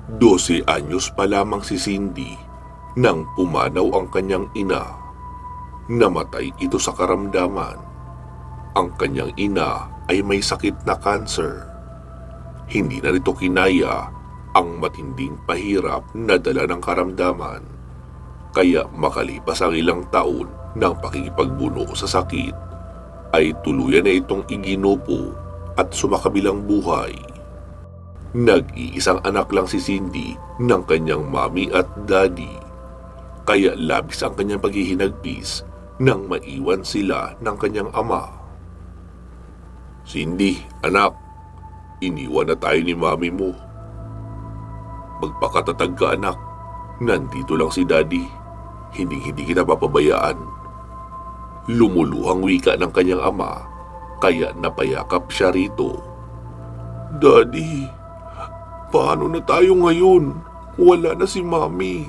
12 anyos pa lamang si Cindy nang pumanaw ang kanyang ina. Namatay ito sa karamdaman. Ang kanyang ina ay may sakit na kanser. Hindi na nito kinaya ang matinding pahirap na dala ng karamdaman. Kaya makalipas ang ilang taon ng pakikipagbuno sa sakit, ay tuluyan na itong iginupo at sumakabilang buhay. Nag-iisang anak lang si Cindy ng kanyang mami at daddy, kaya labis ang kanyang paghihinagpis nang maiwan sila ng kanyang ama. "Cindy, anak, iniwan na tayo ni mami mo. Magpakatatag ka, anak. Nandito lang si daddy. Hindi kita papabayaan." Lumuluhang wika ng kanyang ama, kaya napayakap siya rito. "Daddy, paano na tayo ngayon? Wala na si mami."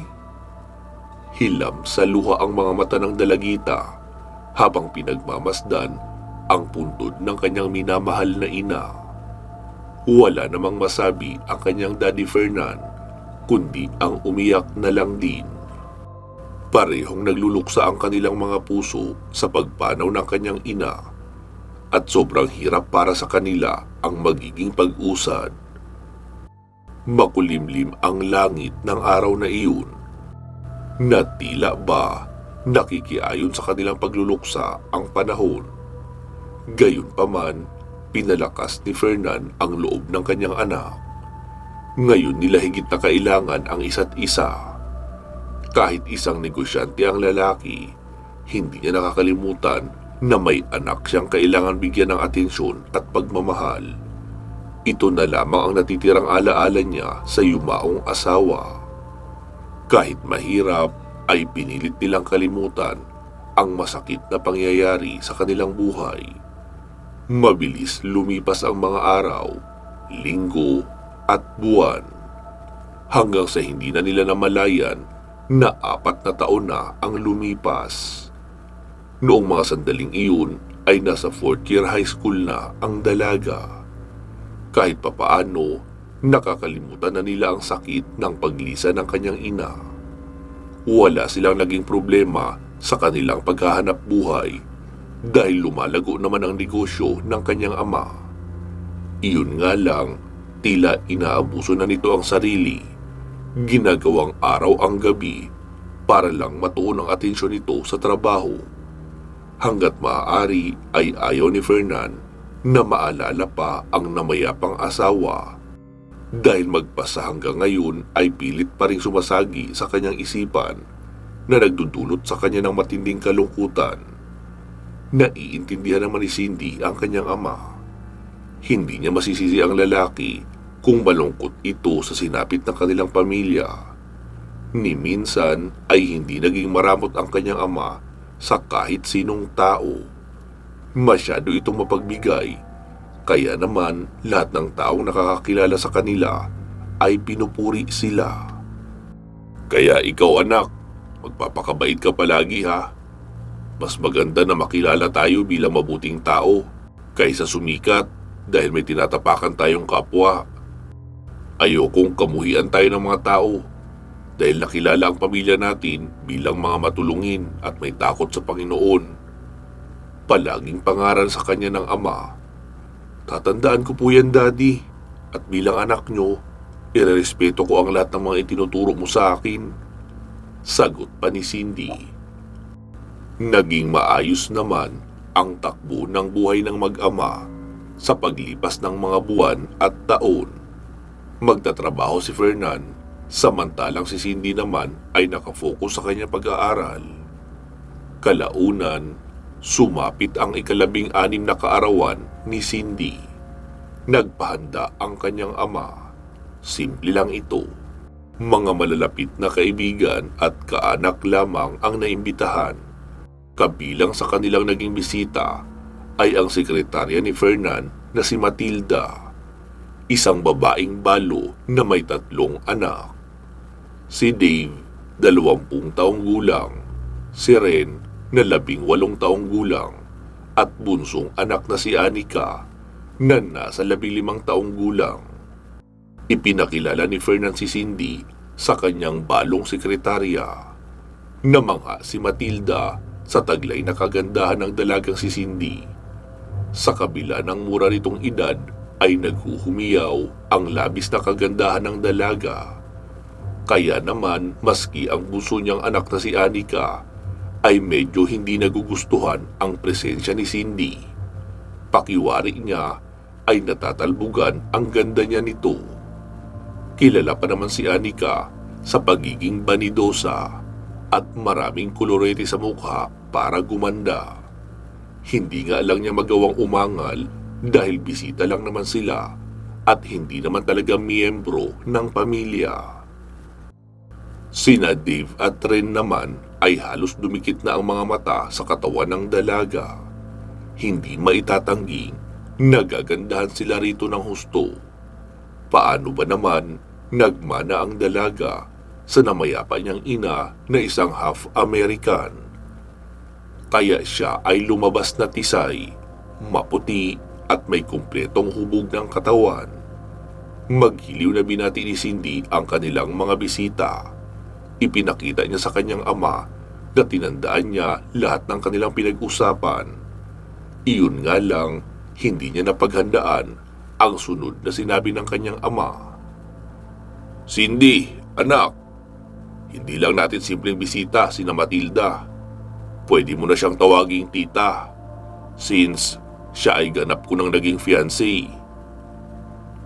Hilam sa luha ang mga mata ng dalagita habang pinagmamasdan ang puntod ng kanyang minamahal na ina. Wala namang masabi ang kanyang Daddy Fernan, kundi ang umiyak na lang din. Parehong nagluluksa ang kanilang mga puso sa pagpanaw ng kanyang ina, at sobrang hirap para sa kanila ang magiging pag-usad. Makulimlim ang langit ng araw na iyon, na tila ba nakikiayon sa kanilang pagluluksa ang panahon. Gayunpaman, pinalakas ni Fernan ang loob ng kanyang anak. Ngayon nila higit na kailangan ang isa't isa. Kahit isang negosyante ang lalaki, hindi niya nakakalimutan na may anak siyang kailangan bigyan ng atensyon at pagmamahal. Ito na lamang ang natitirang alaala niya sa yumaong asawa. Kahit mahirap, ay pinilit nilang kalimutan ang masakit na pangyayari sa kanilang buhay. Mabilis lumipas ang mga araw, linggo at buwan, hanggang sa hindi na nila namalayan na 4 na taon na ang lumipas. Noong mga sandaling iyon ay nasa 4th year high school na ang dalaga. Kahit papaano, nakakalimutan na nila ang sakit ng paglisa ng kanyang ina. Wala silang naging problema sa kanilang paghahanap buhay dahil lumalago naman ang negosyo ng kanyang ama. Iyon nga lang, tila inaabuso na nito ang sarili. Ginagawang araw ang gabi para lang matuon ang atensyon nito sa trabaho. Hanggat maaari ay ayaw ni Fernan na maalala pa ang namayapang asawa, dahil magpasa hanggang ngayon ay pilit pa ring sumasagi sa kanyang isipan na nagdudulot sa kanya ng matinding kalungkutan. Naiintindihan naman ni Cindy ang kanyang ama. Hindi niya masisisi ang lalaki kung malungkot ito sa sinapit ng kanilang pamilya. Ni minsan ay hindi naging maramot ang kanyang ama sa kahit sinong tao. Masyado itong mapagbigay, kaya naman lahat ng taong nakakakilala sa kanila ay pinupuri sila. "Kaya ikaw, anak, magpapakabait ka palagi, ha? Mas maganda na makilala tayo bilang mabuting tao kaysa sumikat dahil may tinatapakan tayong kapwa. Ayokong kamuhian tayo ng mga tao dahil nakilala ang pamilya natin bilang mga matulungin at may takot sa Panginoon." Palaging pangaral sa kanya ng ama. "Tatandaan ko po yan, Daddy, at bilang anak nyo, irerespeto ko ang lahat ng mga itinuturo mo sa akin." Sagot pa ni Cindy. Naging maayos naman ang takbo ng buhay ng mag-ama sa paglipas ng mga buwan at taon. Magtatrabaho si Fernan, samantalang si Cindy naman ay nakafocus sa kanyang pag-aaral. Kalaunan, sumapit ang 16 na kaarawan ni Cindy. Nagpahanda ang kanyang ama. Simple lang ito. Mga malalapit na kaibigan at kaanak lamang ang naimbitahan. Kabilang sa kanilang naging bisita ay ang sekretarya ni Fernan na si Matilda, isang babaeng balo na may 3 anak. Si Dave, 20 taong gulang, si Ren na 18 taong gulang, at bunsong anak na si Anika na nasa 15 taong gulang. Ipinakilala ni Fernan si Cindy sa kanyang balong sekretarya. Namangha si Matilda sa taglay na kagandahan ng dalagang si Cindy. Sa kabila ng mura nitong edad ay naghuhumiyaw ang labis na kagandahan ng dalaga. Kaya naman maski ang bunso niyang anak na si Anika ay medyo hindi nagugustuhan ang presensya ni Cindy. Pakiwari niya ay natatalbugan ang ganda niya nito. Kilala pa naman si Anika sa pagiging banidosa at maraming kolorete sa mukha para gumanda. Hindi nga lang niya magawang umangal dahil bisita lang naman sila at hindi naman talaga miyembro ng pamilya. Sina Dave at Ren naman ay halos dumikit na ang mga mata sa katawan ng dalaga. Hindi maitatanggi, nagagandahan sila rito ng husto. Paano ba naman nagmana ang dalaga sa namayapa niyang ina na isang half-American? Kaya siya ay lumabas na tisay, maputi at may kumpletong hubog ng katawan. Maghiliw na binati ni Cindy ang kanilang mga bisita. Ipinakita niya sa kanyang ama na tinandaan niya lahat ng kanilang pinag-usapan. Iyon nga lang, hindi niya napaghandaan ang sunod na sinabi ng kanyang ama. "Cindy, anak, hindi lang natin simpleng bisita sina Matilda. Pwede mo na siyang tawaging tita, since siya ay ganap ko ng naging fiancé."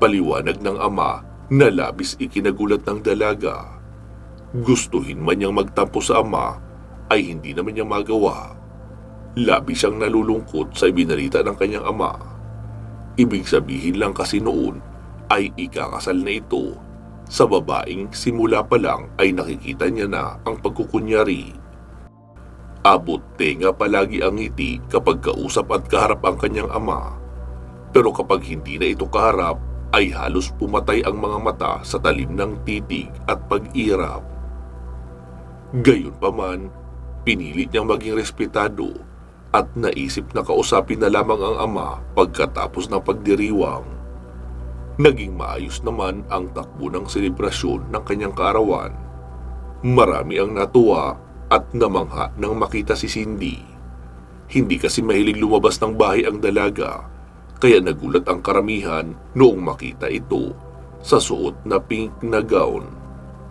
Paliwanag ng ama na labis ikinagulat ng dalaga. Gustuhin man niyang magtampo sa ama ay hindi naman niya magawa. Labis siyang nalulungkot sa ibinalita ng kanyang ama. Ibig sabihin lang kasi noon ay ikakasal na ito sa babaeng simula pa lang ay nakikita niya na ang pagkukunyari. Abot tenga palagi ang ngiti kapag kausap at kaharap ang kanyang ama. Pero kapag hindi na ito kaharap ay halos pumatay ang mga mata sa talim ng titig at pag-irap. Gayunpaman, pinilit niyang maging respetado at naisip na kausapin na lamang ang ama pagkatapos ng pagdiriwang. Naging maayos naman ang takbo ng selebrasyon ng kanyang kaarawan. Marami ang natuwa at namangha nang makita si Cindy. Hindi kasi mahilig lumabas ng bahay ang dalaga, kaya nagulat ang karamihan noong makita ito sa suot na pink na gown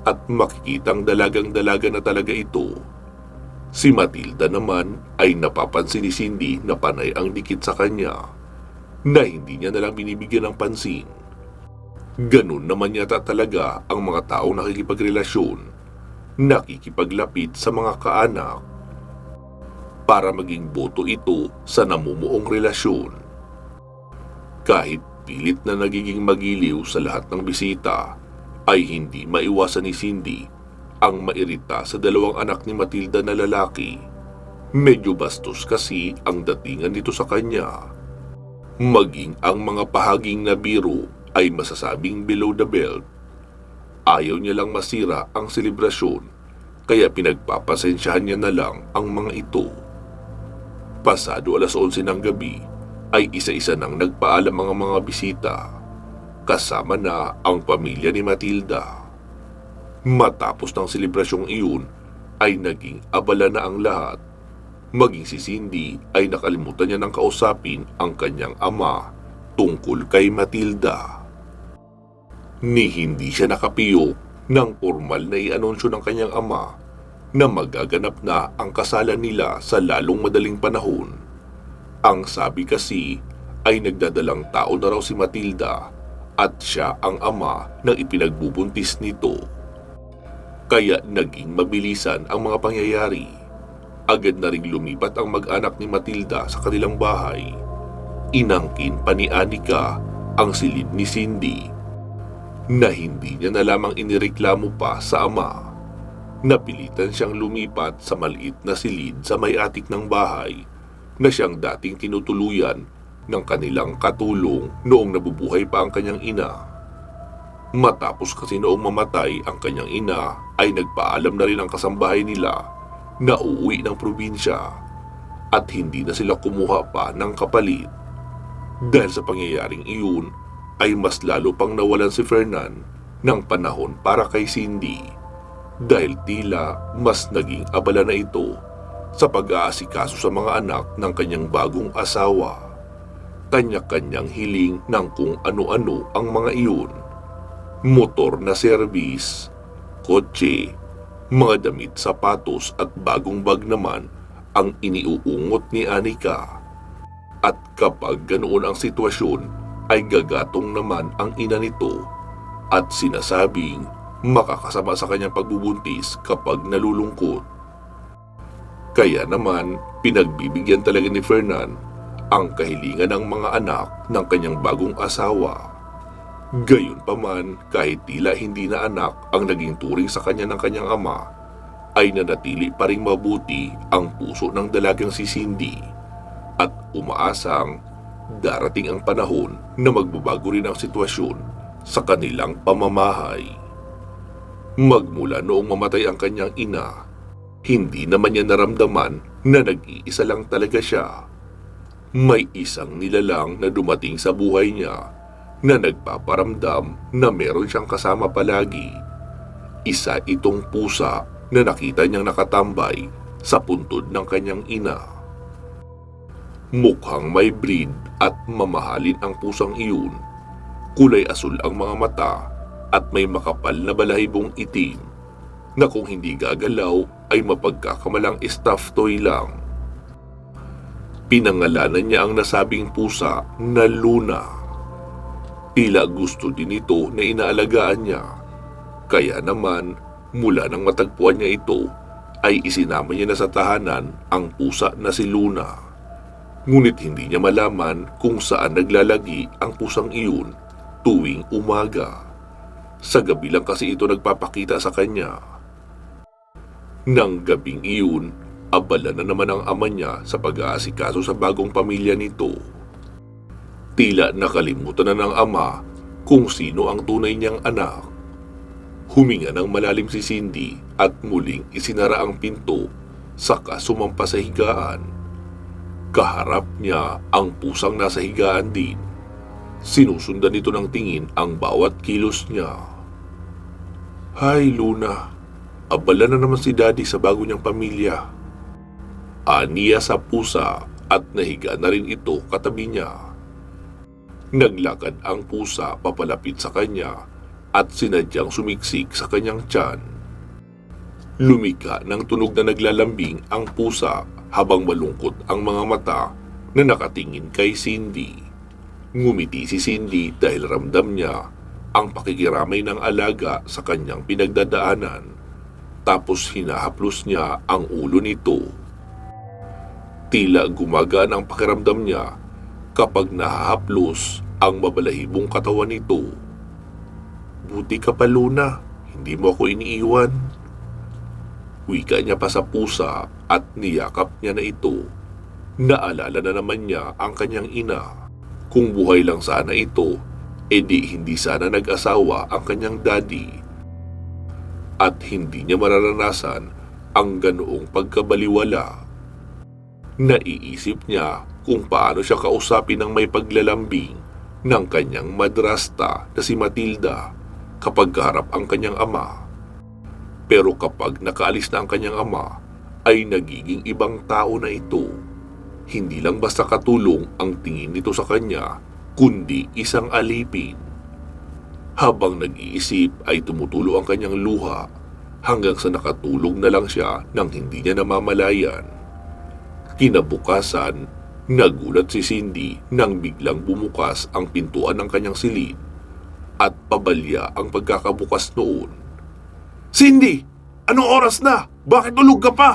at makikitang dalagang-dalaga na talaga ito. Si Matilda naman ay napapansin ni Cindy na panay ang dikit sa kanya, na hindi niya nalang binibigyan ng pansin. Ganun naman yata talaga ang mga taong nakikipagrelasyon, nakikipaglapit sa mga kaanak, para maging boto ito sa namumuong relasyon. Kahit pilit na nagiging magiliw sa lahat ng bisita, ay hindi maiwasan ni Cindy ang mairita sa dalawang anak ni Matilda na lalaki. Medyo bastos kasi ang datingan nito sa kanya. Maging ang mga pahaging na biro ay masasabing below the belt. Ayaw niya lang masira ang selebrasyon, kaya pinagpapasensyahan niya na lang ang mga ito. Pasado 11:00 ng gabi ay isa-isa nang nagpaalam ang mga bisita, kasama na ang pamilya ni Matilda. Matapos ng selebrasyong iyon ay naging abala na ang lahat. Maging si Cindy ay nakalimutan niya ng kausapin ang kanyang ama tungkol kay Matilda. Ni hindi siya nakapiyok nang formal na i-anunsyo ng kanyang ama na magaganap na ang kasalan nila sa lalong madaling panahon. Ang sabi kasi ay nagdadalang tao na raw si Matilda at siya ang ama ng ipinagbubuntis nito. Kaya naging mabilisan ang mga pangyayari. Agad na ring lumipat ang mag-anak ni Matilda sa kanilang bahay. Inangkin pa ni Anika ang silid ni Cindy, na hindi niya na lamang inireklamo pa sa ama. Napilitan siyang lumipat sa maliit na silid sa may atik ng bahay na siyang dating tinutuluyan ng kanilang katulong noong nabubuhay pa ang kanyang ina. Matapos kasi noong mamatay ang kanyang ina ay nagpaalam na rin ang kasambahay nila na uuwi ng probinsya at hindi na sila kumuha pa ng kapalit. Dahil sa pangyayaring iyon ay mas lalo pang nawalan si Fernan ng panahon para kay Cindy dahil tila mas naging abala na ito sa pag-aasikaso sa mga anak ng kanyang bagong asawa. Kanya-kanyang hiling ng kung ano-ano ang mga iyon. Motor na serbis, kotse, mga damit, sapatos at bagong bag naman ang iniuungot ni Anika. At kapag ganoon ang sitwasyon ay gagatong naman ang ina nito at sinasabing makakasama sa kanyang pagbubuntis kapag nalulungkot. Kaya naman pinagbibigyan talaga ni Fernan ang kahilingan ng mga anak ng kanyang bagong asawa. Gayunpaman, kahit tila hindi na anak ang naging turing sa kanya ng kanyang ama, ay nanatili pa ring mabuti ang puso ng dalagang si Cindy at umaasang darating ang panahon na magbabago rin ang sitwasyon sa kanilang pamamahay. Magmula noong mamatay ang kanyang ina, hindi naman niya naramdaman na nag-iisa lang talaga siya. May isang nilalang na dumating sa buhay niya na nagpaparamdam na meron siyang kasama palagi. Isa itong pusa na nakita niyang nakatambay sa puntod ng kanyang ina. Mukhang may breed at mamahalin ang pusang iyon. Kulay asul ang mga mata at may makapal na balahibong itim na kung hindi gagalaw ay mapagkakamalang stuffed toy lang. Pinangalanan niya ang nasabing pusa na Luna. Tila gusto din ito na inaalagaan niya. Kaya naman, mula nang matagpuan niya ito, ay isinama niya na sa tahanan ang pusa na si Luna. Ngunit hindi niya malaman kung saan naglalagi ang pusang iyon tuwing umaga. Sa gabi lang kasi ito nagpapakita sa kanya. Nang gabing iyon, abala na naman ang ama niya sa pag-aasikaso sa bagong pamilya nito. Tila nakalimutan na ng ama kung sino ang tunay niyang anak. Huminga ng malalim si Cindy at muling isinara ang pinto saka sumampa sa higaan. Kaharap niya ang pusang nasa higaan din. Sinusundan nito ng tingin ang bawat kilos niya. "Hay, Luna, abala na naman si Daddy sa bago niyang pamilya." Aniya sa pusa at nahiga na rin ito katabi niya. Naglakad ang pusa papalapit sa kanya at sinadyang sumiksik sa kanyang tiyan. Lumika ng tunog na naglalambing ang pusa habang malungkot ang mga mata na nakatingin kay Cindy. Ngumiti si Cindy dahil ramdam niya ang pakikiramay ng alaga sa kanyang pinagdadaanan. Tapos hinahaplos niya ang ulo nito. Tila gumagaan ang pakiramdam niya kapag nahahaplos ang mabalahibong katawan nito. "Buti ka pa, Luna, hindi mo ako iniiwan." Wika niya pa sa pusa at niyakap niya na ito. Naalala na naman niya ang kanyang ina. Kung buhay lang sana ito, edi hindi sana nag-asawa ang kanyang daddy. At hindi niya mararanasan ang ganoong pagkabaliwala. Naiisip niya kung paano siya kausapin ng may paglalambing ng kanyang madrasta na si Matilda kapag kaharap ang kanyang ama. Pero kapag nakaalis na ang kanyang ama, ay nagiging ibang tao na ito. Hindi lang basta katulong ang tingin nito sa kanya, kundi isang alipin. Habang nag-iisip ay tumutulo ang kanyang luha hanggang sa nakatulog na lang siya nang hindi niya namamalayan. Kinabukasan, nagulat si Cindy nang biglang bumukas ang pintuan ng kanyang silid at pabalya ang pagkakabukas noon. "Cindy! Anong oras na? Bakit tulog ka pa?"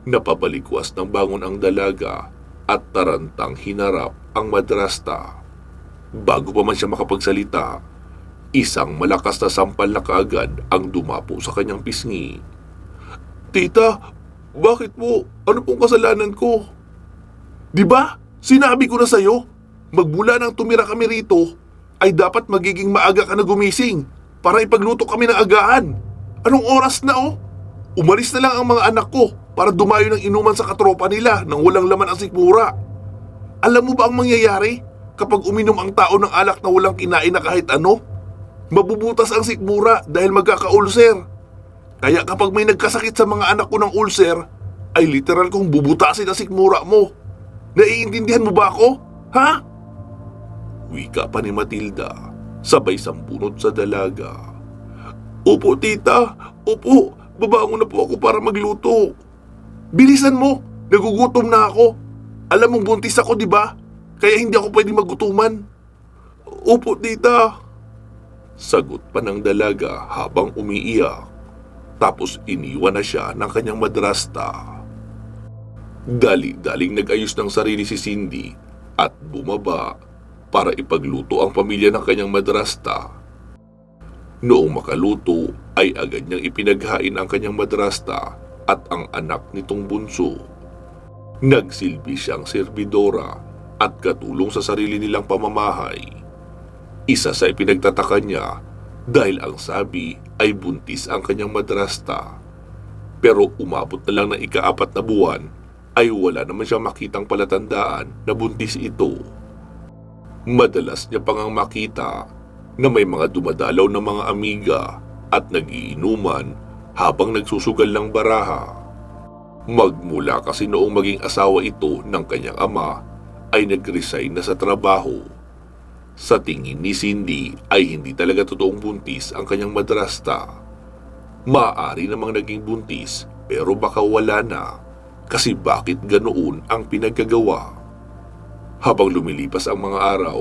Napabalikwas ng bangon ang dalaga at tarantang hinarap ang madrasta. Bago pa man siya makapagsalita, isang malakas na sampal na kaagad ang dumapo sa kanyang pisngi. "Tita, bakit po? Ano pong kasalanan ko? Di ba? Sinabi ko na sa'yo, magmula nang tumira kami rito, ay dapat magiging maaga ka na gumising para ipagluto kami ng agahan. Anong oras na oh? Umalis na lang ang mga anak ko para dumayo ng inuman sa katropa nila nang walang laman ang sikmura. Alam mo ba ang mangyayari? kapag uminom ang tao ng alak na walang kinain na kahit ano? Mabubutas ang sikmura dahil magkaka-ulcer. Kaya kapag may nagkasakit sa mga anak ko ng ulcer, ay literal kong bubutasin ang sikmura mo. Naiintindihan mo ba ako? Ha? Wika pa ni Matilda, sabay sambunot sa dalaga. Opo, tita. Opo, babangon na po ako para magluto. Bilisan mo, nagugutom na ako. Alam mong buntis ako, di ba? Kaya hindi ako pwede magutuman. Opo, tita. Sagot pa ng dalaga habang umiiyak. Tapos iniwan na siya ng kanyang madrasta. Dali-daling nag-ayos ng sarili si Cindy at bumaba para ipagluto ang pamilya ng kanyang madrasta. Noong makaluto ay agad niyang ipinaghain ang kanyang madrasta at ang anak nitong bunso. Nagsilbi siyang serbidora at katulong sa sarili nilang pamamahay. Isa sa ipinagtataka niya dahil ang sabi ay buntis ang kanyang madrasta. Pero umabot na lang ng ika-4 na buwan ay wala naman siyang makitang palatandaan na buntis ito. Madalas niya pang makita na may mga dumadalaw na mga amiga at nagiinuman habang nagsusugal ng baraha. Magmula kasi noong maging asawa ito ng kanyang ama ay nag-resign na sa trabaho. Sa tingin ni Cindy ay hindi talaga totoong buntis ang kanyang madrasta. Maaari namang naging buntis pero baka wala na kasi bakit ganoon ang pinagkagawa. Habang lumilipas ang mga araw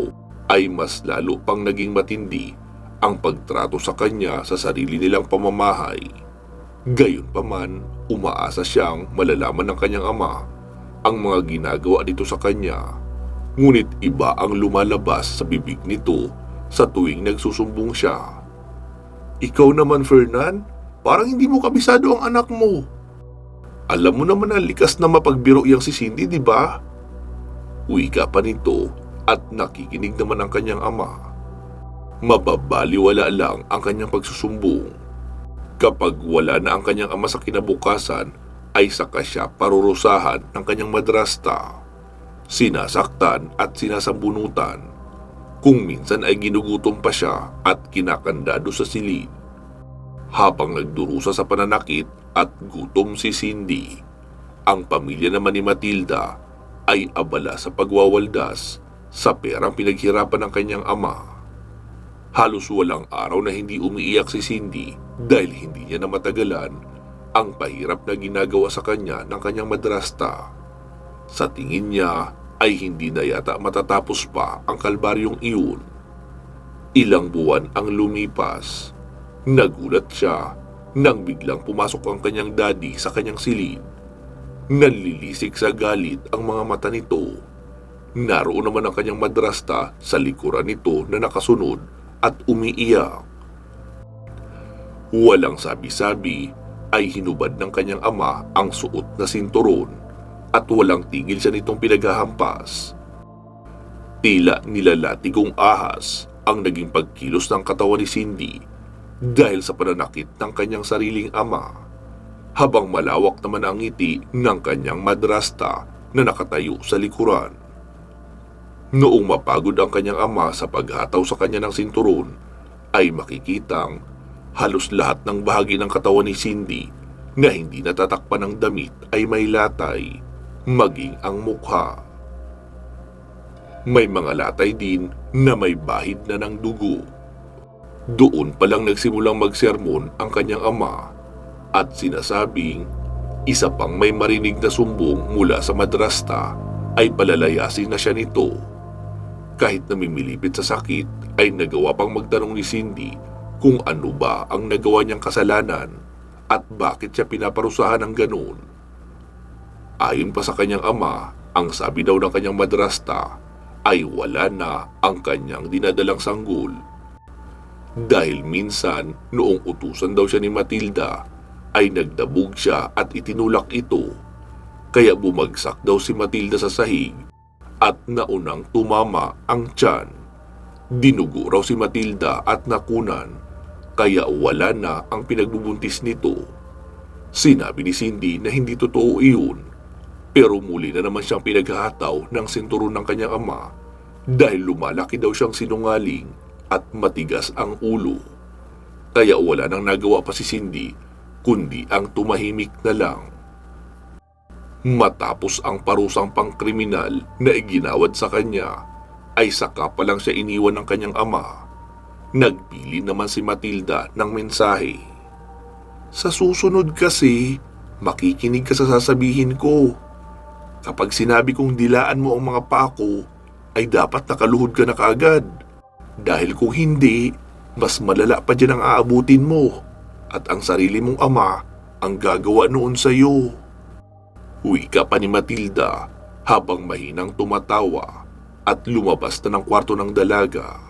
ay mas lalo pang naging matindi ang pagtrato sa kanya sa sarili nilang pamamahay. Gayunpaman, umaasa siyang malalaman ng kanyang ama ang mga ginagawa dito sa kanya. Ngunit iba ang lumalabas sa bibig nito sa tuwing nagsusumbong siya. Ikaw naman, Fernan, parang hindi mo kabisado ang anak mo. Alam mo naman na likas na mapagbiro yang si Cindy, di ba? Wika pa nito at nakikinig naman ang kanyang ama. Mababaliwala lang ang kanyang pagsusumbong. Kapag wala na ang kanyang ama sa kinabukasan, ay saka siya parurusahan ng kanyang madrasta. Sinasaktan at sinasambunutan. Kung minsan ay ginugutom pa siya at kinakandado sa silid. Habang nagdurusa sa pananakit at gutom si Cindy, ang pamilya naman ni Matilda ay abala sa pagwawaldas sa perang pinaghirapan ng kanyang ama. Halos walang araw na hindi umiiyak si Cindy dahil hindi niya na matagalan ang pahirap na ginagawa sa kanya ng kanyang madrasta. Sa tingin niya ay hindi na yata matatapos pa ang kalbaryong iyon. Ilang buwan ang lumipas. Nagulat siya nang biglang pumasok ang kanyang daddy sa kanyang silid. Nanlilisik sa galit ang mga mata nito. Naroon naman ang kanyang madrasta sa likuran nito na nakasunod at umiiyak. Walang sabi-sabi ay hinubad ng kanyang ama ang suot na sinturon at walang tigil siya nitong pinaghahampas. Tila nilalatigong ahas ang naging pagkilos ng katawan ni Cindy dahil sa pananakit ng kanyang sariling ama, habang malawak naman ang ngiti ng kanyang madrasta na nakatayo sa likuran. Noong mapagod ang kanyang ama sa paghataw sa kanya ng sinturon, ay makikitang halos lahat ng bahagi ng katawan ni Cindy na hindi natatakpan ng damit ay may latay, maging ang mukha. May mga latay din na may bahid na ng dugo. Doon palang nagsimulang magsermon ang kanyang ama at sinasabing isa pang may marinig na sumbong mula sa madrasta ay palalayasin na siya nito. Kahit namimilipit sa sakit ay nagawa pang magtanong ni Cindy kung ano ba ang nagawa niyang kasalanan at bakit siya pinaparusahan ng ganoon. Ayon pa sa kanyang ama, ang sabi daw ng kanyang madrasta ay wala na ang kanyang dinadalang sanggol. Dahil minsan noong utusan daw siya ni Matilda ay nagdabog siya at itinulak ito. Kaya bumagsak daw si Matilda sa sahig at naunang tumama ang tiyan. Dinugo raw si Matilda at nakunan kaya wala na ang pinagbubuntis nito. Sinabi ni Cindy na hindi totoo iyon pero muli na naman siyang pinaghahataw ng sinturon ng kanyang ama dahil lumalaki daw siyang sinungaling at matigas ang ulo. Kaya wala nang nagawa pa si Cindy kundi ang tumahimik na lang. Matapos ang parusang pangkriminal na iginawad sa kanya, ay saka pa lang siya iniwan ng kanyang ama. Nagpili naman si Matilda ng mensahe. Sa susunod kasi, makikinig ka sa sasabihin ko. Kapag sinabi kong dilaan mo ang mga pako, ay dapat nakaluhod ka na kaagad. Dahil kung hindi, mas malala pa dyan ang aabutin mo at ang sarili mong ama ang gagawa noon sa iyo. Wika pa ni Matilda habang mahinang tumatawa at lumabas na ng kwarto ng dalaga.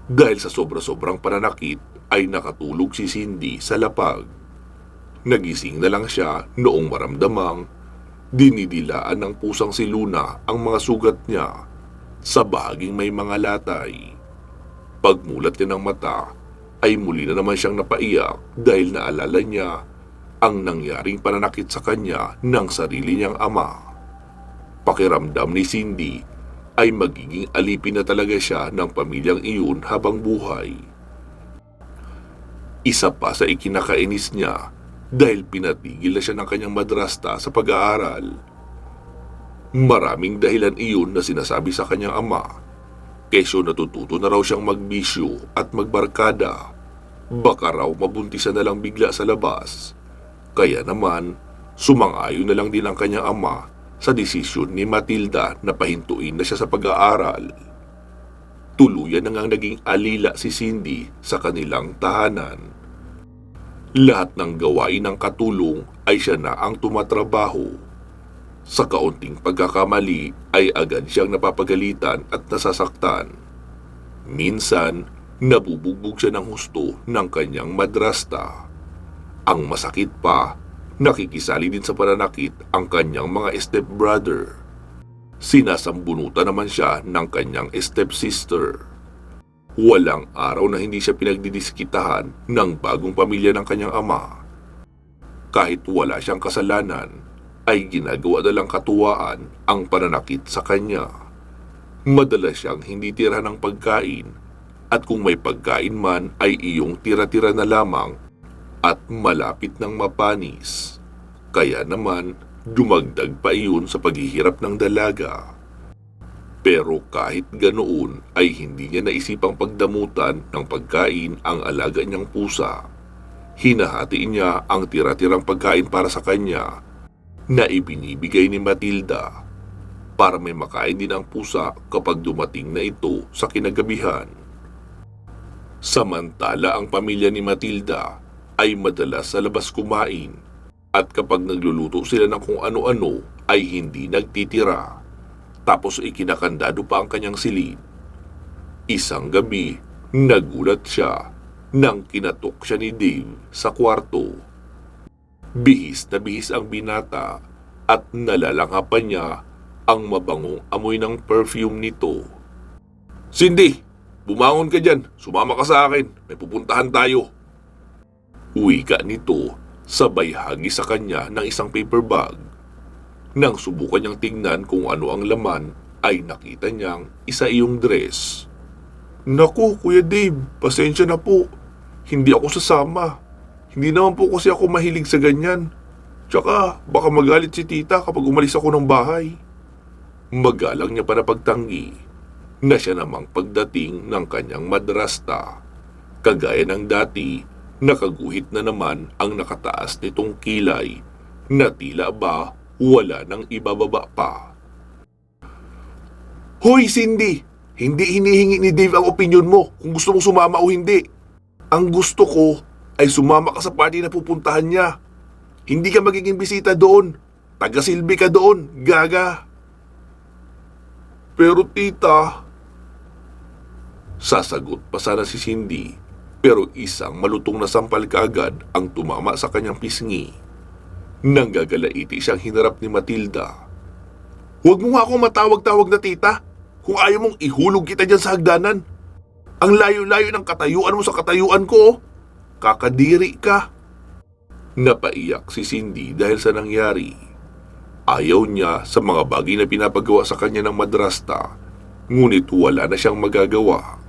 Dahil sa sobra-sobrang pananakit ay nakatulog si Cindy sa lapag. Nagising na lang siya noong maramdamang dinidilaan ng pusang si Luna ang mga sugat niya sa bahaging may mga latay. Pagmulat niya ng mata ay muli na naman siyang napaiyak dahil naalala niya ang nangyaring pananakit sa kanya ng sarili niyang ama. Pakiramdam ni Cindy ay magiging alipin na talaga siya ng pamilyang iyon habang buhay. Isa pa sa ikinakainis niya dahil pinatigil na siya ng kanyang madrasta sa pag-aaral. Maraming dahilan iyon na sinasabi sa kanyang ama, kesyo natututo na raw siyang magbisyo at magbarkada. Baka raw mabuntisan na lang bigla sa labas. Kaya naman, sumang-ayon na lang din ang kanyang ama sa desisyon ni Matilda na pahintuin na siya sa pag-aaral. Tuluyan na ngang naging alila si Cindy sa kanilang tahanan. Lahat ng gawain ng katulong ay siya na ang tumatrabaho. Sa kaunting pagkakamali ay agad siyang napapagalitan at nasasaktan. Minsan, nabubugbog siya ng husto ng kanyang madrasta. Ang masakit pa, nakikisali din sa pananakit ang kanyang mga stepbrother. Sinasambunutan naman siya ng kanyang stepsister. Walang araw na hindi siya pinagdidiskitahan ng bagong pamilya ng kanyang ama. Kahit wala siyang kasalanan, ay ginagawa na lang katuwaan ang pananakit sa kanya. Madalas siyang hindi tira ng pagkain, at kung may pagkain man ay iyong tira-tira na lamang at malapit ng mapanis. Kaya naman, dumagdag pa iyon sa paghihirap ng dalaga. Pero kahit ganoon ay hindi niya naisipang pagdamutan ng pagkain ang alaga niyang pusa. Hinahati niya ang tira-tirang pagkain para sa kanya na ibinibigay ni Matilda para may makain din ang pusa kapag dumating na ito sa kinagabihan. Samantala ang pamilya ni Matilda ay madalas sa labas kumain at kapag nagluluto sila ng kung ano-ano ay hindi nagtitira. Tapos ikinakandado pa ang kanyang silid. Isang gabi, nagulat siya nang kinatok siya ni Dave sa kwarto. Bihis na bihis ang binata at nalalanghapan niya ang mabangong amoy ng perfume nito. Cindy, bumangon ka dyan. Sumama ka sa akin. May pupuntahan tayo. Wika nito, sabay hagi sa kanya ng isang paper bag. Nang subukan niyang tingnan kung ano ang laman, ay nakita niyang isa iyong dress. Naku, Kuya Dave, pasensya na po. Hindi ako sasama. Hindi naman po kasi ako mahilig sa ganyan. Tsaka, baka magalit si tita kapag umalis ako ng bahay. Magalang niya pa na pagtanggi na siya namang pagdating ng kanyang madrasta. Kagaya ng dati, nakaguhit na naman ang nakataas nitong kilay na tila ba wala nang ibababa pa. Hoy Cindy! Hindi hinihingi ni Dave ang opinyon mo kung gusto mong sumama o hindi. Ang gusto ko ay sumama ka sa party na pupuntahan niya. Hindi ka magiging bisita doon. Taga-silbi ka doon, gaga. Pero tita... Sasagot pa sana si Cindy, pero isang malutong na sampal kaagad ang tumama sa kanyang pisngi. Nanggagalaiti siyang hinarap ni Matilda. Huwag mo nga akong matawag-tawag na tita kung ayaw mong ihulog kita dyan sa hagdanan. Ang layo-layo ng katayuan mo sa katayuan ko. Kakadiri ka. Napaiyak si Cindy dahil sa nangyari. Ayaw niya sa mga bagay na pinapagawa sa kanya ng madrasta Ngunit wala na siyang magagawa.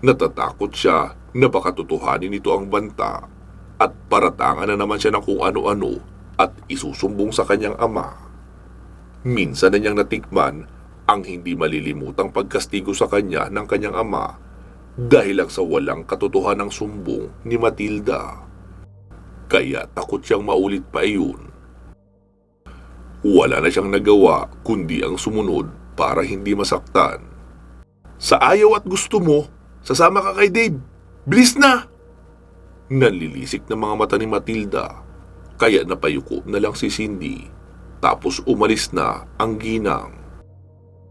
Natatakot siya na baka tutuhanin nito ang banta at paratangan na naman siya ng kung ano-ano at isusumbong sa kanyang ama. Minsan na niyang natikman ang hindi malilimutang pagkastigo sa kanya ng kanyang ama dahil lang sa walang katotohanang sumbong ni Matilda. Kaya takot siyang maulit pa iyon. Wala na siyang nagawa kundi ang sumunod para hindi masaktan. Sa ayaw at gusto mo, sasama ka kay Dave. Bilis na! Nanlilisik ng mga mata ni Matilda, kaya napayuko na lang si Cindy, tapos umalis na ang ginang.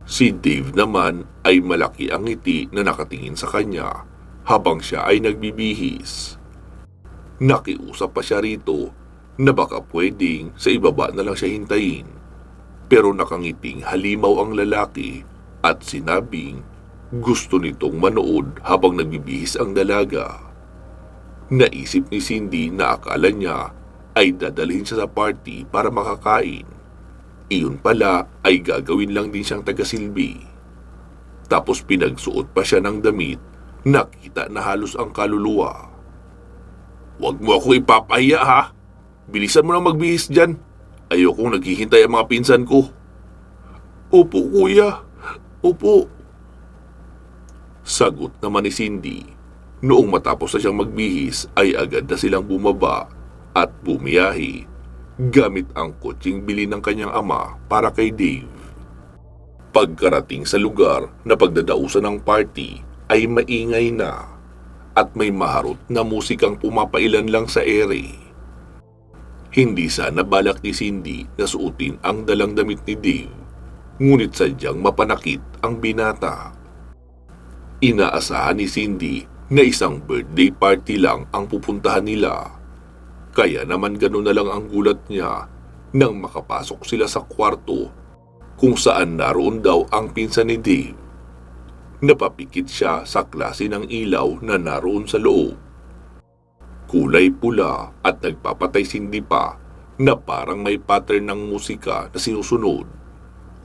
Si Dave naman ay malaki ang ngiti na nakatingin sa kanya habang siya ay nagbibihis. Nakiusap pa siya rito na baka pwedeng sa ibaba na lang siya hintayin. Pero nakangiting halimaw ang lalaki at sinabing gusto nitong manood habang nagbibihis ang dalaga. Naisip ni Cindy na akala niya ay dadalhin siya sa party para makakain. Iyon pala ay gagawin lang din siyang tagasilbi. Tapos pinagsuot pa siya ng damit, nakita na halos ang kaluluwa. Huwag mo ako ipapahiya ha! Bilisan mo na magbihis dyan. Ayokong naghihintay ang mga pinsan ko. Opo kuya, opo. Sagot naman ni Cindy. Noong matapos na siyang magbihis ay agad na silang bumaba at bumiyahi gamit ang kotseng bili ng kanyang ama para kay Dave. Pagkarating sa lugar na pagdadausan ng party ay maingay na at may maharot na musikang pumapailan lang sa ere. Hindi sana balak ni Cindy na suotin ang dalang damit ni Dave, ngunit sadyang mapanakit ang binata. Inaasahan ni Cindy na isang birthday party lang ang pupuntahan nila. Kaya naman gano'n na lang ang gulat niya nang makapasok sila sa kwarto kung saan naroon daw ang pinsan ni Dave. Napapikit siya sa klase ng ilaw na naroon sa loob. Kulay pula at nagpapatay sindi pa na parang may pattern ng musika na sinusunod.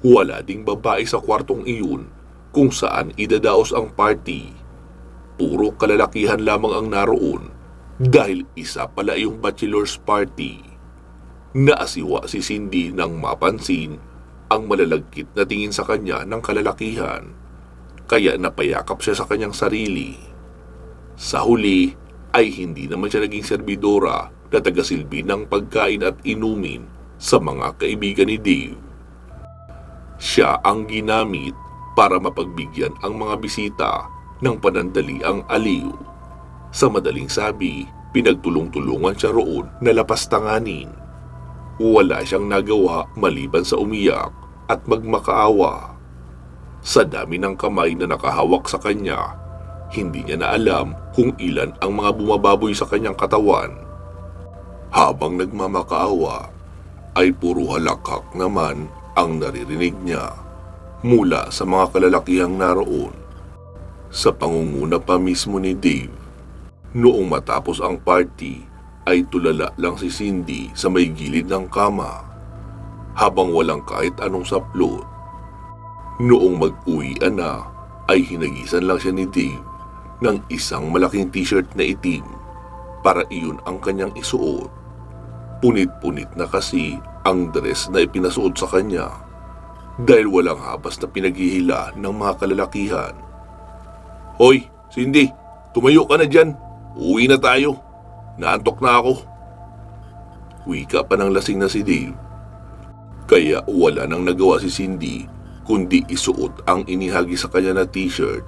Wala ding babae sa kwartong iyon kung saan idadaos ang party. Puro kalalakihan lamang ang naroon dahil isa pala yung bachelor's party. Naasiwa si Cindy nang mapansin ang malalagkit na tingin sa kanya ng kalalakihan, kaya napayakap siya sa kanyang sarili. Sa huli ay hindi naman siya naging serbidora na tagasilbi ng pagkain at inumin sa mga kaibigan ni Dave. Siya ang ginamit para mapagbigyan ang mga bisita ng panandaliang aliw. Sa madaling sabi, pinagtulong-tulungan siya roon na lapastanganin. Wala siyang nagawa maliban sa umiyak at magmakaawa. Sa dami ng kamay na nakahawak sa kanya, hindi niya na alam kung ilan ang mga bumababoy sa kanyang katawan. Habang nagmamakaawa, ay puro halakhak naman ang naririnig niya mula sa mga kalalakihang naroon. Sa pangunguna pa mismo ni Dave, noong matapos ang party ay tulala lang si Cindy sa may gilid ng kama habang walang kahit anong saplot. Noong mag-uwian na ay hinagisan lang siya ni Dave ng isang malaking t-shirt na itim para iyon ang kanyang isuot. Punit-punit na kasi ang dress na ipinasuot sa kanya dahil walang habas na pinaghihila ng mga kalalakihan. Hoy, Cindy, tumayo ka na dyan. Uwi na tayo. Naantok na ako. Wika pa ng lasing na si Dave. Kaya wala nang nagawa si Cindy kundi isuot ang inihagi sa kanya na t-shirt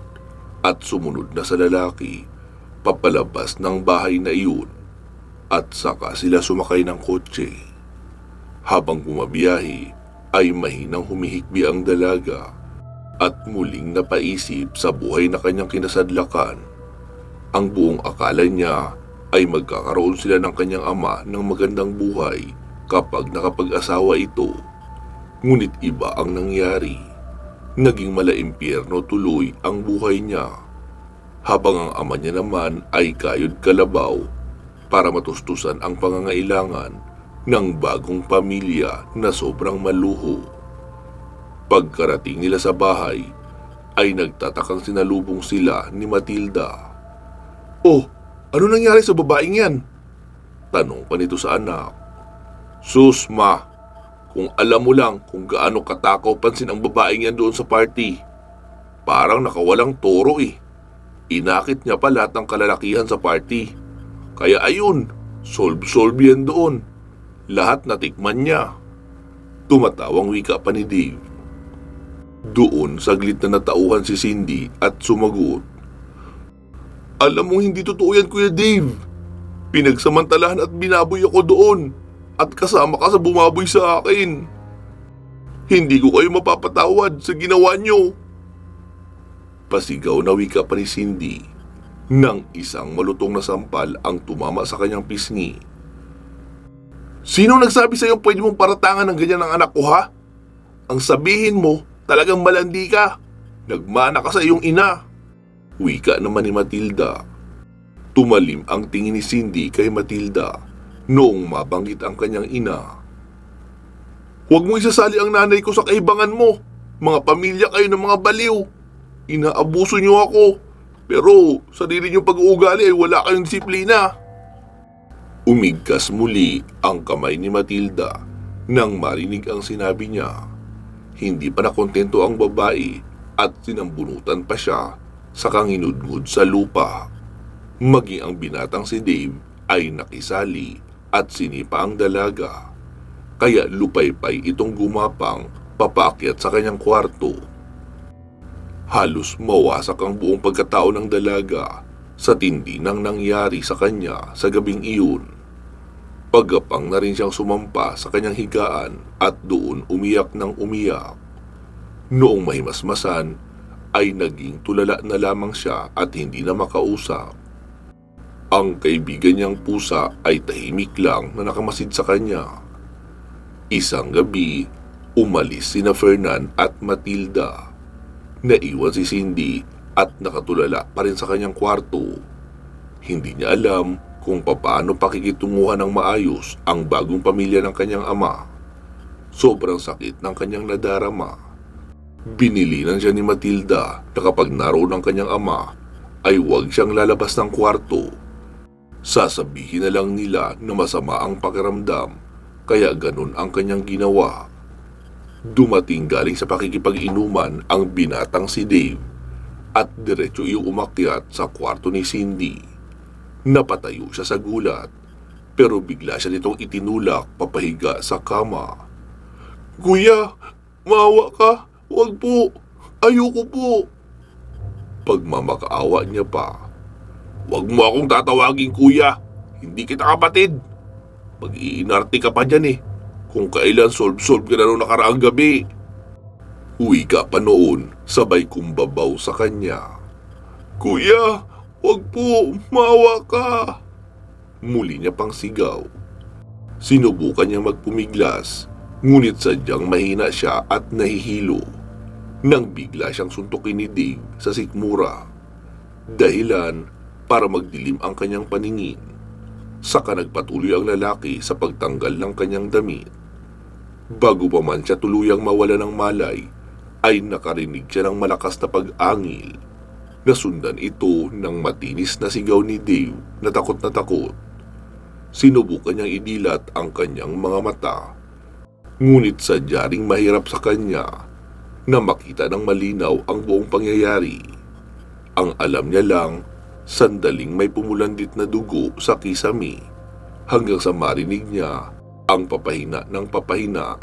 at sumunod na sa lalaki papalabas ng bahay na iyon at saka sila sumakay ng kotse. Habang bumabiyahe ay mahinang humihikbi ang dalaga at muling napaisip sa buhay na kanyang kinasadlakan. Ang buong akala niya ay magkakaroon sila ng kanyang ama ng magandang buhay kapag nakapag-asawa ito. Ngunit iba ang nangyari. Naging malaimpyerno tuloy ang buhay niya, habang ang ama niya naman ay kayod kalabaw para matustusan ang pangangailangan ng bagong pamilya na sobrang maluho. Pagkarating nila sa bahay ay nagtatakang sinalubong sila ni Matilda. "Oh, ano nangyari sa babaeng yan?" tanong pa nito sa anak. "Sus, ma, kung alam mo lang kung gaano katakaw pansin ang babaeng yan doon sa party. Parang nakawalang toro eh. Inakit niya pa lahat ng kalalakihan sa party. Kaya ayun, solve yan doon. Lahat natikman niya." Tumatawang wika pa ni Dave. Doon saglit na natauhan si Cindy at sumagot. "Alam mo hindi totoo yan, Kuya Dave. Pinagsamantalahan at binaboy ako doon at kasama ka sa bumaboy sa akin. Hindi ko kayo mapapatawad sa ginawa nyo." Pasigaw na wika pa ni Cindy nang isang malutong na sampal ang tumama sa kanyang pisngi. "Sino nagsabi sa'yo pwede mong paratangan ng ganyan ng anak ko, ha? Ang sabihin mo, talagang malandi ka. Nagmana ka sa iyong ina." Wika naman ni Matilda. Tumalim ang tingin ni Cindy kay Matilda noong mabanggit ang kanyang ina. "Huwag mo isasali ang nanay ko sa kaibangan mo. Mga pamilya kayo ng mga baliw. Inaabuso niyo ako. Pero sarili niyong pag-uugali ay wala kayong disiplina." Umigkas muli ang kamay ni Matilda nang marinig ang sinabi niya. Hindi pa nakontento ang babae at sinambunutan pa siya sa kanginudngud sa lupa. Maging ang binatang si Dave ay nakisali at sinipa ang dalaga. Kaya lupay-pay itong gumapang papaakyat sa kanyang kwarto. Halos mawasak ang buong pagkatao ng dalaga sa tindi ng nangyari sa kanya sa gabing iyon. Pagapang na rin siyang sumampa sa kanyang higaan at doon umiyak ng umiyak. Noong mahimasmasan ay naging tulala na lamang siya at hindi na makausap. Ang kaibigan niyang pusa ay tahimik lang na nakamasid sa kanya. Isang gabi, umalis sina Fernan at Matilda. Naiwan si Cindy at nakatulala pa rin sa kanyang kwarto. Hindi niya alam kung paano pakikitunguhan ng maayos ang bagong pamilya ng kanyang ama. Sobrang sakit ng kanyang nadarama. Binilinan siya ni Matilda na kapag naroon ang kanyang ama ay huwag siyang lalabas ng kwarto. Sasabihin na lang nila na masama ang pakiramdam kaya ganun ang kanyang ginawa. Dumating galing sa pakikipag-inuman ang binatang si Dave at diretso iyong umakyat sa kwarto ni Cindy. Napatayo siya sa gulat pero bigla siya nitong itinulak papahiga sa kama. "Kuya, maawa ka. Huwag po. Ayoko po." Pagmamakaawa niya pa. "Huwag mo akong tatawagin kuya. Hindi kita kapatid. Mag-iinarte ka pa dyan eh. Kung kailan solve ka na noong nakaraang gabi." Wika pa noon sabay kumbabaw sa kanya. "Kuya, huwag po. Maawa ka." Muli niya pang sigaw. Sinubukan niya magpumiglas, ngunit sadyang mahina siya at nahihilo. Nang bigla siyang suntukin ni Dave sa sikmura. Dahilan para magdilim ang kanyang paningin. Saka nagpatuloy ang lalaki sa pagtanggal ng kanyang damit. Bago pa man siya tuluyang mawala ng malay, ay nakarinig siya ng malakas na pag-angil. Nasundan ito ng matinis na sigaw ni Dave na takot na takot. Sinubukan niyang idilat ang kanyang mga mata. Ngunit sadya ring mahirap sa kanya na makita ng malinaw ang buong pangyayari. Ang alam niya lang, sandaling may pumulandit na dugo sa kisame hanggang sa marinig niya ang papahina ng papahina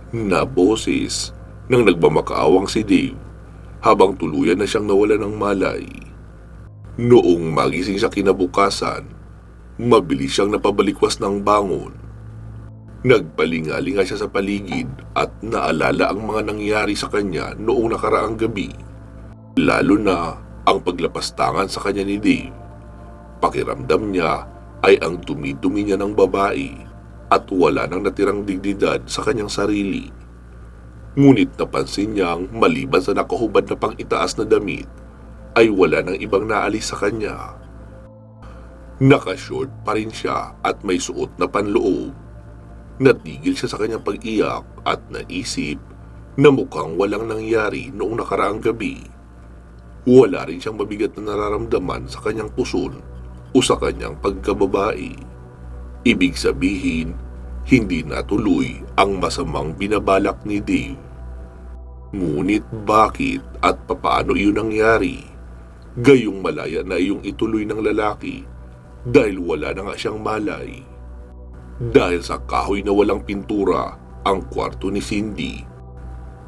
na boses ng nagmamakaawang si Dave habang tuluyan na siyang nawala ng malay. Noong magising siya kinabukasan, mabilis siyang napabalikwas ng bangon. Nagpalingalinga siya sa paligid at naalala ang mga nangyari sa kanya noong nakaraang gabi. Lalo na ang paglapastangan sa kanya ni Dave. Pakiramdam niya ay ang dumi-dumi niya ng babae at wala nang natirang dignidad sa kanyang sarili. Ngunit napansin niyang maliban sa nakahubad na pang-itaas na damit, ay wala nang ibang naalis sa kanya. Naka-short pa rin siya at may suot na panloob. Natigil siya sa kanyang pag-iyak at naisip na mukhang walang nangyari noong nakaraang gabi. Wala rin siyang mabigat na nararamdaman sa kanyang puson o sa kanyang pagkababae. Ibig sabihin, hindi natuloy ang masamang binabalak ni Dave. Ngunit bakit at papaano iyon nangyari? Gayong malaya na iyong ituloy ng lalaki dahil wala na nga siyang malay. Dahil sa kahoy na walang pintura ang kwarto ni Cindy,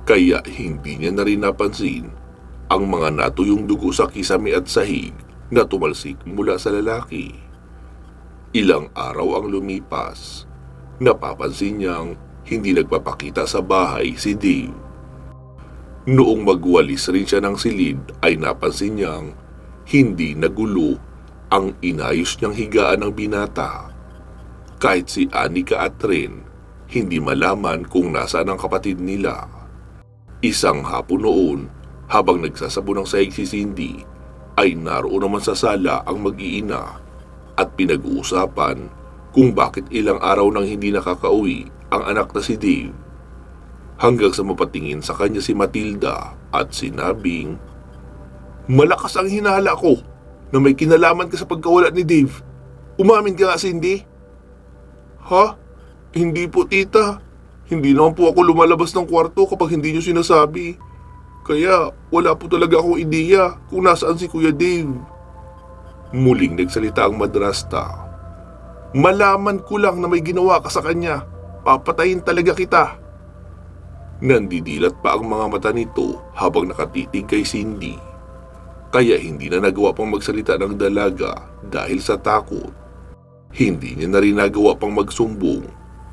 kaya hindi niya na rin napansin ang mga natuyong dugo sa kisame at sahig na tumalsik mula sa lalaki. Ilang araw ang lumipas, napapansin niyang hindi nagpapakita sa bahay si Dave. Noong magwalis rin siya ng silid ay napansin niyang hindi nagulo ang inayos niyang higaan ng binata. Kahit si Anika at Ren, hindi malaman kung nasaan ang kapatid nila. Isang hapon noon, habang nagsasabon ng sahig si Cindy, ay naroon naman sa sala ang mag-iina at pinag-uusapan kung bakit ilang araw nang hindi nakakauwi ang anak na si Dave. Hanggang sa mapatingin sa kanya si Matilda at sinabing, "Malakas ang hinala ko na may kinalaman ka sa pagkawala ni Dave. Umamin ka nga, Cindy." "Ha? Hindi po, tita. Hindi naman po ako lumalabas ng kwarto kapag hindi niyo sinasabi. Kaya wala po talaga akong ideya kung nasaan si Kuya Dave." Muling nagsalita ang madrasta. "Malaman ko lang na may ginawa ka sa kanya. Papatayin talaga kita." Nandidilat pa ang mga mata nito habang nakatitig kay Cindy. Kaya hindi na nagawa pang magsalita ng dalaga dahil sa takot. Hindi niya na rin nagawa pang magsumbong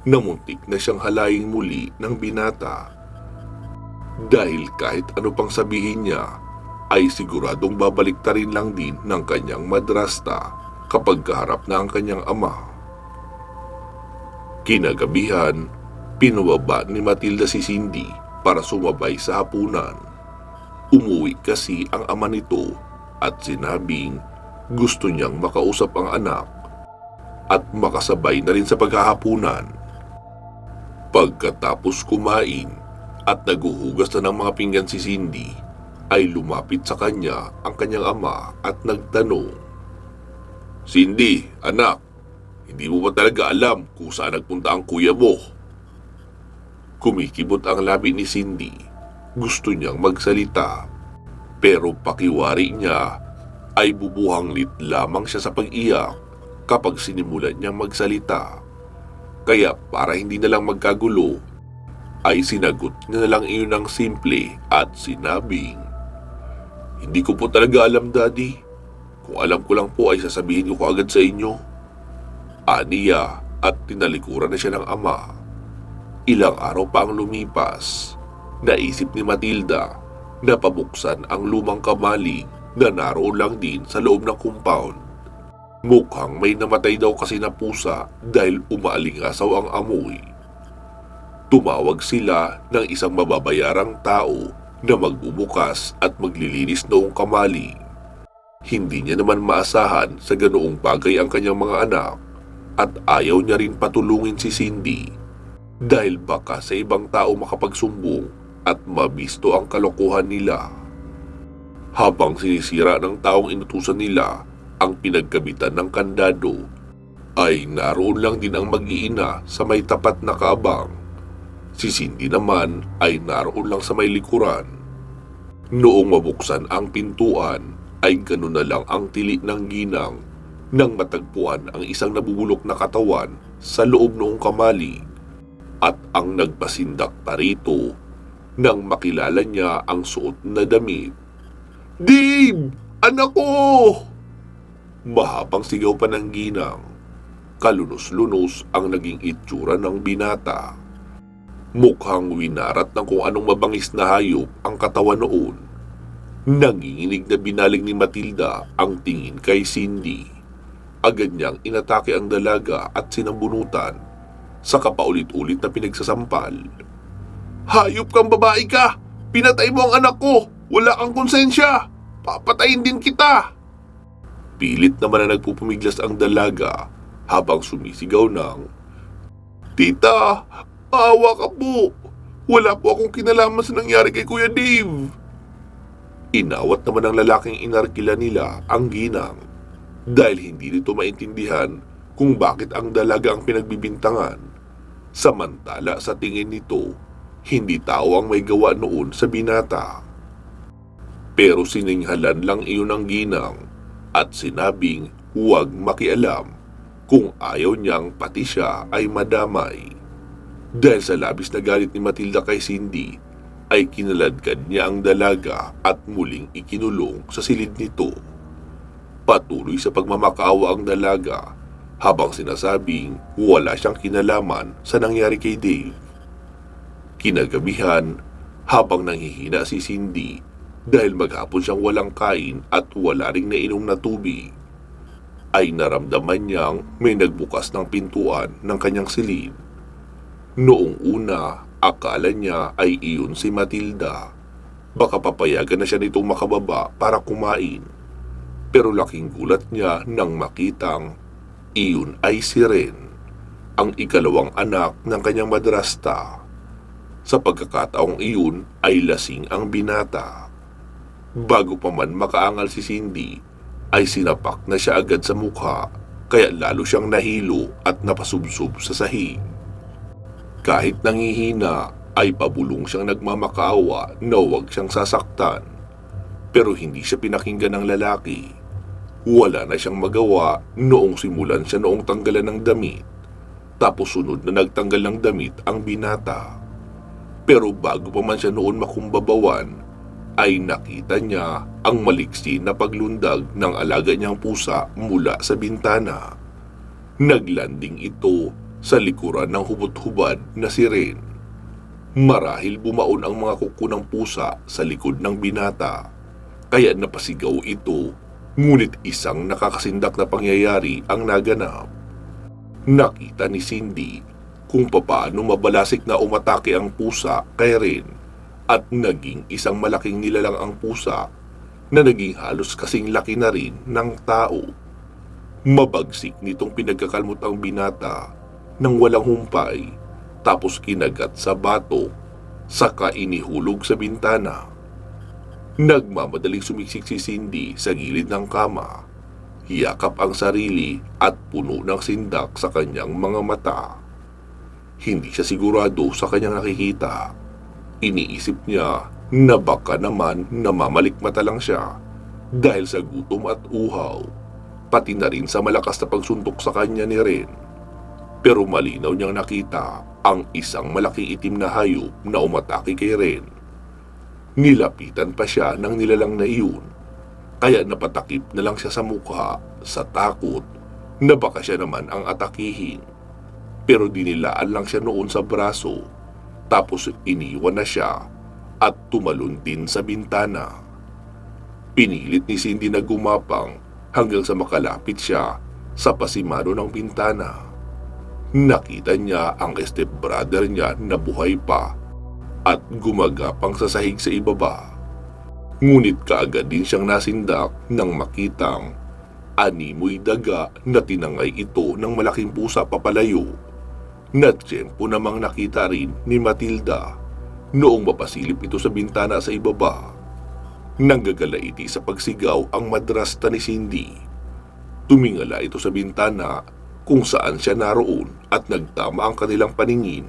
na muntik na siyang halaing muli ng binata. Dahil kahit ano pang sabihin niya, ay siguradong babalik ta rin lang din ng kanyang madrasta kapag kaharap na ang kanyang ama. Kinagabihan, pinababa ni Matilda si Cindy para sumabay sa hapunan. Umuwi kasi ang ama nito at sinabing gusto niyang makausap ang anak at makasabay na rin sa paghahapunan. Pagkatapos kumain at naguhugas na ng mga pinggan si Cindy, ay lumapit sa kanya ang kanyang ama at nagtanong, "Cindy, anak, hindi mo ba talaga alam kung saan nagpunta ang kuya mo?" Kumikibot ang labi ni Cindy. Gusto niyang magsalita, pero pakiwari niya ay bubuhanglit lamang siya sa pag-iyak kapag sinimulan niyang magsalita. Kaya para hindi na lang magkagulo, ay sinagot niya na lang iyon ng simple at sinabing, "Hindi ko po talaga alam, Daddy. Kung alam ko lang po ay sasabihin ko agad sa inyo." Aniya at tinalikuran na siya ng ama. Ilang araw pa ang lumipas, naisip ni Matilda na pabuksan ang lumang kamalig na naroon lang din sa loob ng compound. Mukhang may namatay daw kasi na pusa dahil umaalingasaw ang amoy. Tumawag sila ng isang mababayarang tao na magbubukas at maglilinis noong kamalig. Hindi niya naman maasahan sa ganoong bagay ang kanyang mga anak at ayaw niya rin patulungin si Cindy dahil baka sa ibang tao makapagsumbong at mabisto ang kalokohan nila. Habang sinisira ng taong inutusan nila ang pinagkabitan ng kandado, ay naroon lang din ang mag-iina sa may tapat na kaabang. Si Cindy naman ay naroon lang sa may likuran. Noong mabuksan ang pintuan, ay ganoon na lang ang tili ng ginang nang matagpuan ang isang nabubulok na katawan sa loob noong kamalig. At ang nagpasindak pa rito nang makilala niya ang suot na damit. "Dave! Anak ko!" Mahabang sigaw pa ng ginang. Kalunos-lunos ang naging itsura ng binata. Mukhang winarat ng kung anong mabangis na hayop ang katawan noon. Nanginginig na binaling ni Matilda ang tingin kay Cindy. Agad niyang inatake ang dalaga at sinambunutan, saka paulit-ulit na pinagsasampal. "Hayop kang babae ka! Pinatay mo ang anak ko! Wala kang konsensya! Papatayin din kita!" Pilit naman na nagpupumiglas ang dalaga habang sumisigaw ng, "Tita, awa ka po! Wala po akong kinalaman sa nangyari kay Kuya Dave. Inawat naman ng lalaking inarkila nila ang ginang dahil hindi nito maintindihan kung bakit ang dalaga ang pinagbibintangan. Samantala sa tingin nito, hindi tao ang may gawa noon sa binata. Pero sininghalan lang iyon ng ginang at sinabing huwag makialam kung ayaw niyang pati siya ay madamay. Dahil sa labis na galit ni Matilda kay Cindy, ay kinaladkad niya ang dalaga at muling ikinulong sa silid nito. Patuloy sa pagmamakaawa ang dalaga habang sinasabing wala siyang kinalaman sa nangyari kay Dave. Kinagabihan, habang nanghihina si Cindy dahil maghapon siyang walang kain at wala ring nainom na tubig, ay naramdaman niyang may nagbukas ng pintuan ng kanyang silid. Noong una, akala niya ay iyon si Matilda. Baka papayagan na siya nitong makababa para kumain. Pero laking gulat niya nang makitang iyon ay si Ren, ang ikalawang anak ng kanyang madrasta. Sa pagkakataong iyon ay lasing ang binata. Bago pa man makaangal si Cindy, ay sinapak na siya agad sa mukha, kaya lalo siyang nahilo at napasubsob sa sahig. Kahit nangihina, ay pabulong siyang nagmamakaawa na huwag siyang sasaktan. Pero hindi siya pinakinggan ng lalaki. Wala na siyang magawa noong simulan siya noong tanggalan ng damit. Tapos sunod na nagtanggal ng damit ang binata. Pero bago pa man siya noon makumbabawan, ay nakita niya ang maliksi na paglundag ng alaga niyang pusa mula sa bintana. Naglanding ito sa likuran ng hubot-hubad na si Ren. Marahil bumaon ang mga kuko ng pusa sa likod ng binata, kaya napasigaw ito, ngunit isang nakakasindak na pangyayari ang naganap. Nakita ni Cindy kung papaano mabalasik na umatake ang pusa kay Ren at naging isang malaking nilalang ang pusa na naging halos kasing laki na rin ng tao. Mabagsik nitong pinagkakalmot ang binata nang walang humpay, tapos kinagat sa bato, saka inihulog sa bintana. Nagmamadaling sumiksik si Cindy sa gilid ng kama, hiyakap ang sarili at puno ng sindak sa kanyang mga mata. Hindi siya sigurado sa kanyang nakikita. Iniisip niya na baka naman namamalikmata lang siya dahil sa gutom at uhaw, pati na rin sa malakas na pagsuntok sa kanya ni Ren. Pero malinaw niyang nakita ang isang malaking itim na hayop na umatake kay Ren. Nilapitan pa siya ng nilalang na iyon, kaya napatakip na lang siya sa mukha sa takot na baka siya naman ang atakihin. Pero dinilaan lang siya noon sa braso, tapos iniwan na siya at tumalon din sa bintana. Pinilit ni Cindy na gumapang hanggang sa makalapit siya sa pasimano ng bintana. Nakita niya ang stepbrother niya na buhay pa at gumagapang sa sahig sa ibaba. Ngunit kaagad din siyang nasindak nang makitang animoy daga na tinangay ito ng malaking pusa papalayo. Na tiyempo namang nakita rin ni Matilda noong mapasilip ito sa bintana sa ibaba. Nanggagalaiti sa pagsigaw ang madrasta ni Cindy. Tumingala ito sa bintana kung saan siya naroon at nagtama ang kanilang paningin.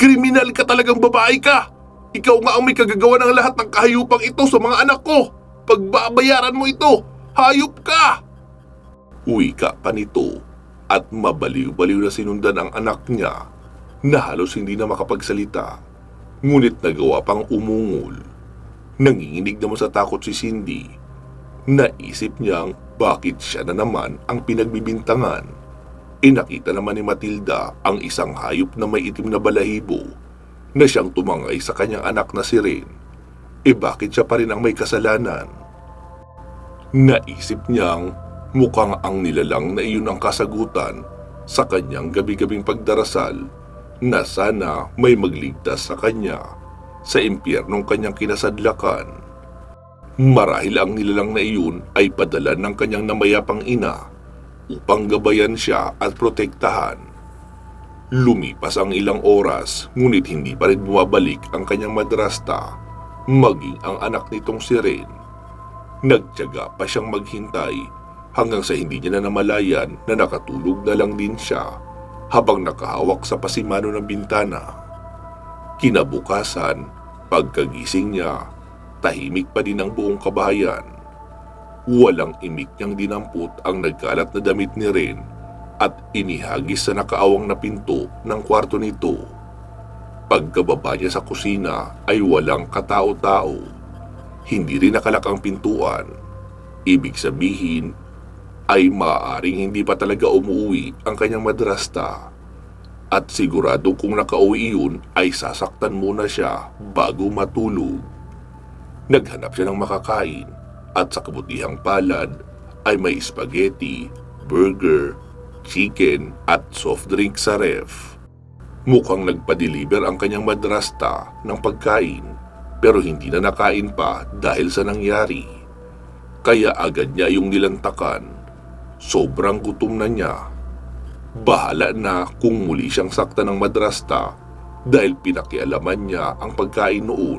Kriminal ka talagang babae ka! Ikaw nga ang may kagagawa ng lahat ng kahayupang ito sa mga anak ko! Pagbabayaran mo ito! Hayop ka! Wika pa nito at mabaliw-baliw na sinundan ang anak niya na halos hindi na makapagsalita, ngunit nagawa pang umungol. Nanginginig naman sa takot si Cindy. Naisip niyang bakit siya na naman ang pinagbibintangan. Nakita naman ni Matilda ang isang hayop na may itim na balahibo na siyang tumangay sa kanyang anak na si Ren. Bakit siya pa rin ang may kasalanan? Naisip niyang mukhang ang nilalang na iyon ang kasagutan sa kanyang gabi-gabing pagdarasal na sana may magligtas sa kanya sa impyernong kanyang kinasadlakan. Marahil ang nilalang na iyon ay padala ng kanyang namayapang ina upang gabayan siya at protektahan. Lumipas ang ilang oras, ngunit hindi pa rin bumabalik ang kanyang madrasta, maging ang anak nitong si Ren. Nagtiyaga pa siyang maghintay hanggang sa hindi niya na namalayan na nakatulog na lang din siya habang nakahawak sa pasimano ng bintana. Kinabukasan, pagkagising niya, tahimik pa din ang buong kabahayan. Walang imik niyang dinampot ang nagkalat na damit ni Ren at inihagis sa nakaawang na pinto ng kwarto nito. Pagkababa niya sa kusina ay walang katao-tao. Hindi rin nakalak ang pintuan. Ibig sabihin ay maaaring hindi pa talaga umuwi ang kanyang madrasta. At sigurado kung nakauwi iyon ay sasaktan muna siya bago matulog. Naghanap siya ng makakain at sa kabutihang palad ay may spaghetti, burger, chicken at soft drink sa ref. Mukhang nagpa-deliver ang kanyang madrasta ng pagkain pero hindi na nakain pa dahil sa nangyari. Kaya agad niya yung nilantakan. Sobrang gutom na niya. Bahala na kung muli siyang sakta ng madrasta dahil pinakialaman niya ang pagkain noon.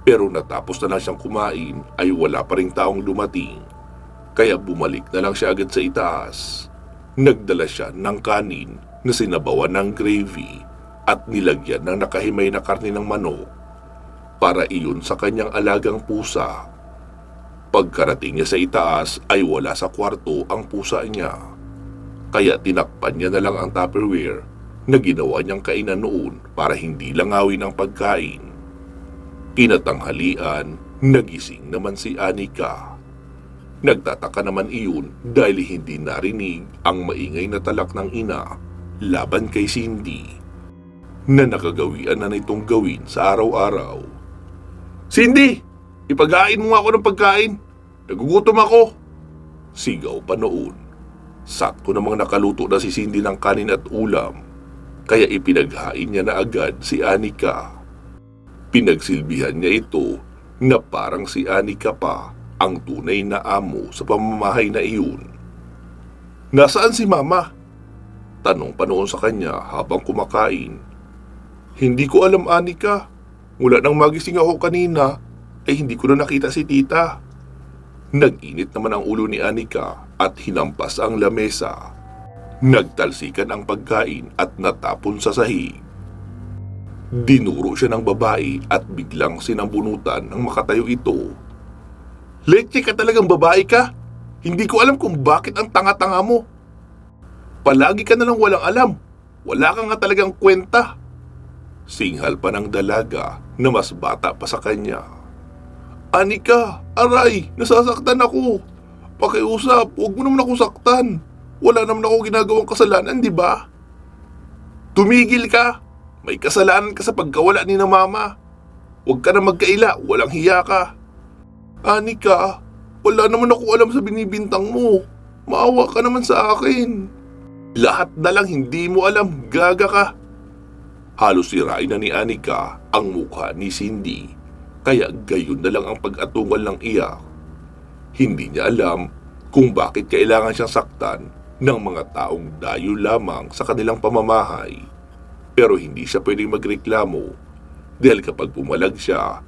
Pero natapos na lang siyang kumain ay wala pa ring taong dumating. Kaya bumalik na lang siya agad sa itaas. Nagdala siya ng kanin na sinabawan ng gravy at nilagyan ng nakahimay na karne ng manok para iyon sa kanyang alagang pusa. Pagkarating niya sa itaas ay wala sa kwarto ang pusa niya. Kaya tinakpan niya na lang ang Tupperware na ginawa niyang kainan noon para hindi langawin ang pagkain. Kinatanghalian, nagising naman si Anika. Nagtataka naman iyon dahil hindi narinig ang maingay na talak ng ina laban kay Cindy na nakagawian na nitong gawin sa araw-araw. "Cindy! Ipaghain mo nga ako ng pagkain! Nagugutom ako!" Sigaw pa noon. Sakto namang nakaluto na si Cindy ng kanin at ulam, kaya ipinaghain niya na agad si Anika. Pinagsilbihan niya ito na parang si Anika pa ang tunay na amo sa pamamahay na iyon. "Nasaan si Mama?" Tanong pa noon sa kanya habang kumakain. "Hindi ko alam, Anika. Mula nang magising ako kanina, ay hindi ko na nakita si Tita." Nag-init naman ang ulo ni Anika at hinampas ang lamesa. Nagtalsikan ang pagkain at natapon sa sahig. Dinuro siya ng babae at biglang sinambunutan ng makatayo ito. "Leche ka talagang babae ka! Hindi ko alam kung bakit ang tanga-tanga mo. Palagi ka nalang walang alam. Wala ka nga talagang kwenta." Singhal pa ng dalaga na mas bata pa sa kanya. "Anika, aray, nasasaktan ako. Pakiusap, huwag mo naman ako saktan. Wala naman ako ginagawang kasalanan, di ba?" "Tumigil ka. May kasalanan ka sa pagkawala ni na Mama. Huwag ka na magkaila, walang hiya ka." "Anika, wala naman ako alam sa binibintang mo. Maawa ka naman sa akin." "Lahat na lang hindi mo alam, gaga ka." Halos sirain na ni Anika ang mukha ni Cindy, kaya gayon na lang ang pag-atungal ng iyak. Hindi niya alam kung bakit kailangan siyang saktan ng mga taong dayo lamang sa kanilang pamamahay. Pero hindi siya pwedeng magreklamo dahil kapag pumalag siya,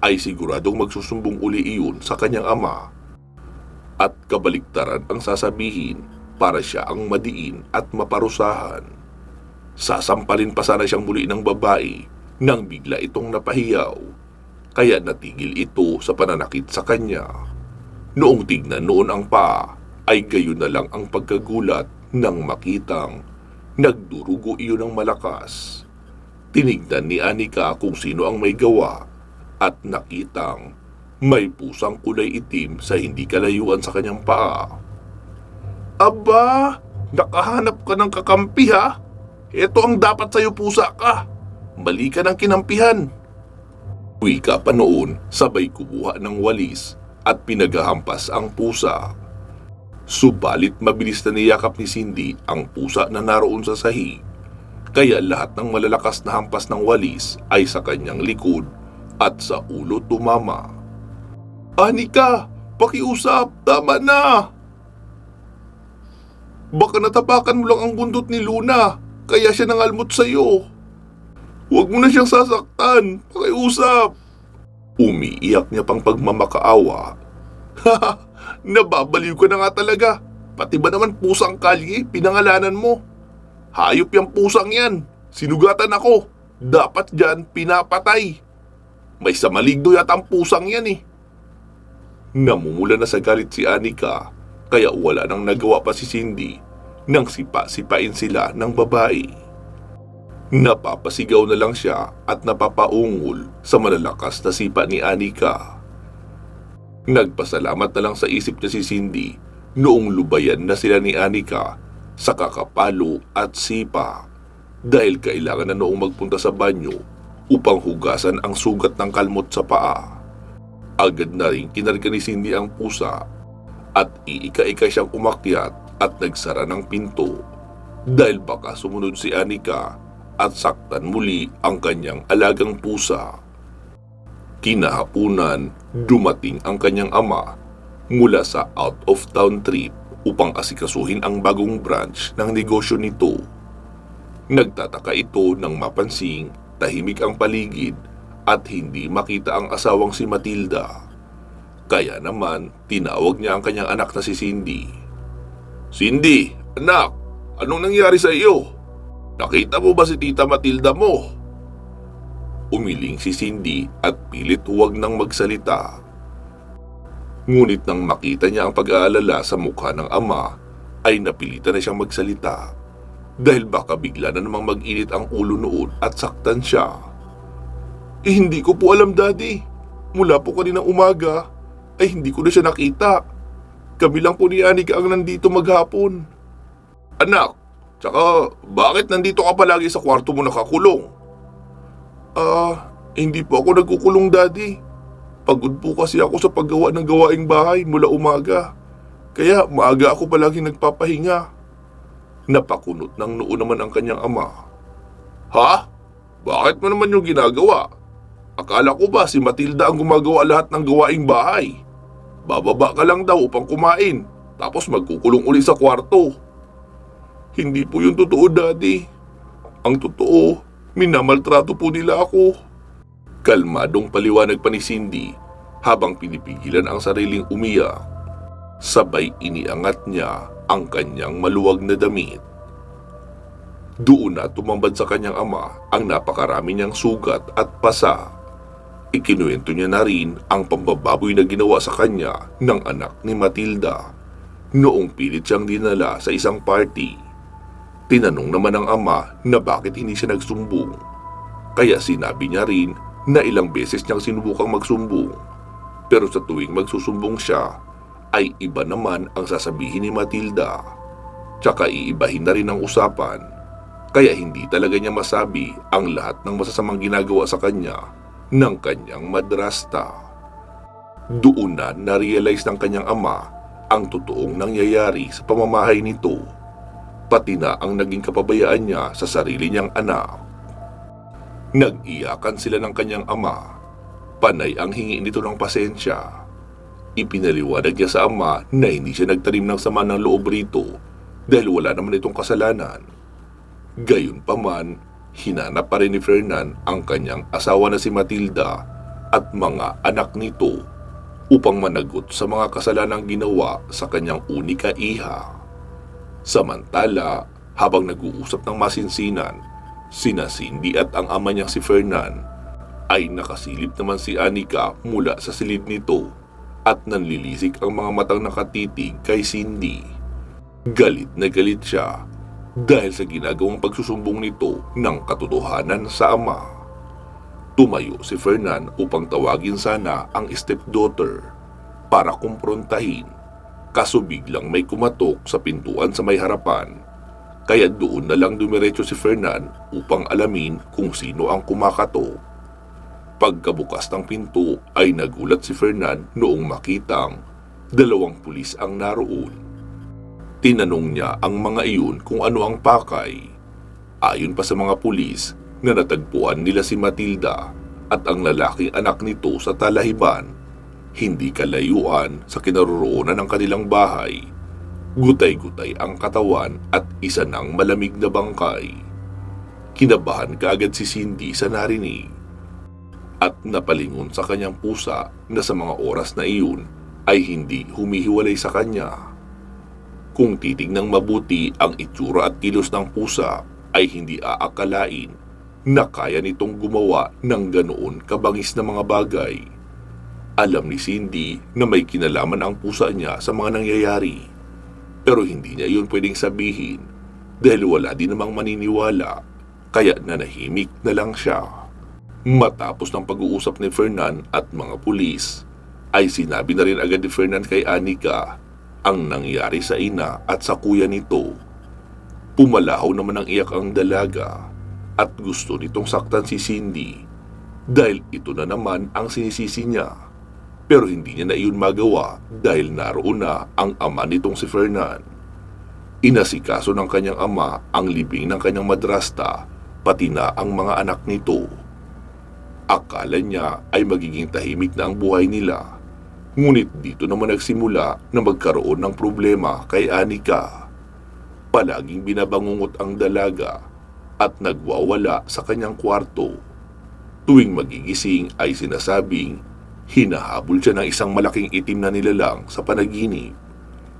ay siguradong magsusumbong uli iyon sa kanyang ama. At kabaliktaran ang sasabihin para siya ang madiin at maparusahan. Sasampalin pa sana siyang muli ng babae nang bigla itong napahiyaw. Kaya natigil ito sa pananakit sa kanya. Noong tignan noon ang paa, ay gayon na lang ang pagkagulat nang makitang nagdurugo iyon ng malakas. Tinignan ni Anika kung sino ang may gawa at nakitang may pusang kulay itim sa hindi kalayuan sa kanyang paa. "Aba, nakahanap ka ng kakampi ha? Ito ang dapat sa'yo, pusa ka. Mali ka ng kinampihan." Wika pa noon, sabay kumuha ng walis at pinaghahampas ang pusa. Subalit mabilis na niyakap ni Cindy ang pusa na naroon sa sahig, kaya lahat ng malalakas na hampas ng walis ay sa kanyang likod at sa ulo tumama. "Anika, pakiusap, tama na! Baka natapakan mo lang ang bundot ni Luna, kaya siya nangalmot sa'yo? Huwag mo na siyang sasaktan, pakiusap. Umiiyak niya pang pagmamakaawa. Haha, nababaliw ka na nga talaga. Pati ba naman pusang kalye, pinangalanan mo? Hayop yung pusang yan. Sinugatan ako. Dapat dyan pinapatay. May samaligdo yata ang pusang yan eh. Namumula na sa galit si Anika, kaya wala nang nagawa pa si Cindy nang sipa-sipain sila ng babae. Napapasigaw na lang siya at napapaungol sa malalakas na sipa ni Anika. Nagpasalamat na lang sa isip niya si Cindy noong lubayan na sila ni Anika sa kakapalo at sipa dahil kailangan na noong magpunta sa banyo upang hugasan ang sugat ng kalmot sa paa. Agad na rin kinarga ni Cindy ang pusa at iika-ika siyang umakyat at nagsara ng pinto dahil baka sumunod si Anika at saktan muli ang kanyang alagang pusa. Kinahapunan, dumating ang kanyang ama mula sa out-of-town trip upang asikasuhin ang bagong branch ng negosyo nito. Nagtataka ito nang mapansing tahimik ang paligid at hindi makita ang asawang si Matilda. Kaya naman, tinawag niya ang kanyang anak na si Cindy. Cindy, anak, anong nangyari sa iyo? Nakita mo ba si Tita Matilda mo? Umiling si Cindy at pilit huwag nang magsalita. Ngunit nang makita niya ang pag-aalala sa mukha ng ama, ay napilitan na siyang magsalita dahil baka bigla na namang mag-init ang ulo noon at saktan siya. Hindi ko po alam, Daddy. Mula po kaninang umaga ay hindi ko na siya nakita. Kami lang po ni Anika ang nandito maghapon. Anak, tsaka bakit nandito ka palagi sa kwarto mo nakakulong? Hindi po ako nagkukulong, Daddy. Pagod po kasi ako sa paggawa ng gawaing bahay mula umaga. Kaya maaga ako palaging nagpapahinga. Napakunot ng noo naman ang kanyang ama. Ha? Bakit mo naman yung ginagawa? Akala ko ba si Matilda ang gumagawa lahat ng gawaing bahay? Bababa ka lang daw upang kumain, tapos magkukulong uli sa kwarto. Hindi po yung totoo, Daddy. Ang totoo, minamaltrato po nila ako. Kalmadong paliwanag pa ni Cindy habang pinipigilan ang sariling umiyak. Sabay iniangat niya ang kanyang maluwag na damit. Doon na tumambad sa kanyang ama ang napakarami niyang sugat at pasa. Ikinuwento niya na rin ang pambababoy na ginawa sa kanya ng anak ni Matilda noong pilit siyang dinala sa isang party. Tinanong naman ng ama na bakit hindi siya nagsumbong. Kaya sinabi niya rin na ilang beses niyang sinubukang magsumbong. Pero sa tuwing magsusumbong siya, ay iba naman ang sasabihin ni Matilda. Tsaka iibahin na rin ang usapan. Kaya hindi talaga niya masabi ang lahat ng masasamang ginagawa sa kanya ng kanyang madrasta. Doon na na-realize ng kanyang ama ang totoong nangyayari sa pamamahay nito, pati na ang naging kapabayaan niya sa sarili niyang anak. Nag-iyakan sila ng kanyang ama. Panay ang hingi nito ng pasensya. Ipinaliwanag niya sa ama na hindi siya nagtanim ng sama ng loob rito dahil wala naman itong kasalanan. Gayunpaman, hinanap pa rin ni Fernan ang kanyang asawa na si Matilda at mga anak nito upang managot sa mga kasalanang ginawa sa kanyang unika iha. Samantala, habang nag-uusap ng masinsinan, sina Cindy at ang ama niyang si Fernan, ay nakasilip naman si Anika mula sa silid nito at nanlilisik ang mga matang nakatitig kay Cindy. Galit na galit siya dahil sa ginagawang pagsusumbong nito ng katotohanan sa ama. Tumayo si Fernan upang tawagin sana ang stepdaughter para kumprontahin, kaso biglang may kumatok sa pintuan sa may harapan. Kaya doon na lang dumiretso si Fernan upang alamin kung sino ang kumakatok. Pagkabukas ng pinto ay nagulat si Fernan noong makitang 2 pulis ang naroon. Tinanong niya ang mga iyon kung ano ang pakay. Ayon pa sa mga pulis na natagpuan nila si Matilda at ang lalaking anak nito sa talahiban, hindi kalayuan sa kinaroroonan ng kanilang bahay. Gutay-gutay ang katawan at isa ng malamig na bangkay. Kinabahan kaagad si Cindy sa narinig at napalingon sa kanyang pusa na sa mga oras na iyon ay hindi humihiwalay sa kanya. Kung titignang mabuti ang itsura at kilos ng pusa ay hindi aakalain na kaya nitong gumawa ng ganoon kabangis na mga bagay. Alam ni Cindy na may kinalaman ang pusa niya sa mga nangyayari, pero hindi niya iyon pwedeng sabihin dahil wala din namang maniniwala, kaya nanahimik na lang siya. Matapos ng pag-uusap ni Fernan at mga pulis, ay sinabi na rin agad ni Fernan kay Anika ang nangyari sa ina at sa kuya nito. Pumalahaw naman ang iyak ang dalaga at gusto nitong saktan si Cindy dahil ito na naman ang sinisisi niya. Pero hindi niya na iyon magawa dahil naroon na ang ama nitong si Fernan. Inasikaso ng kanyang ama ang libing ng kanyang madrasta pati na ang mga anak nito. Akala niya ay magiging tahimik na ang buhay nila. Ngunit dito naman nagsimula na magkaroon ng problema kay Anika. Palaging binabangungot ang dalaga at nagwawala sa kanyang kwarto. Tuwing magigising ay sinasabing hinahabol siya ng isang malaking itim na nilalang sa panaginip.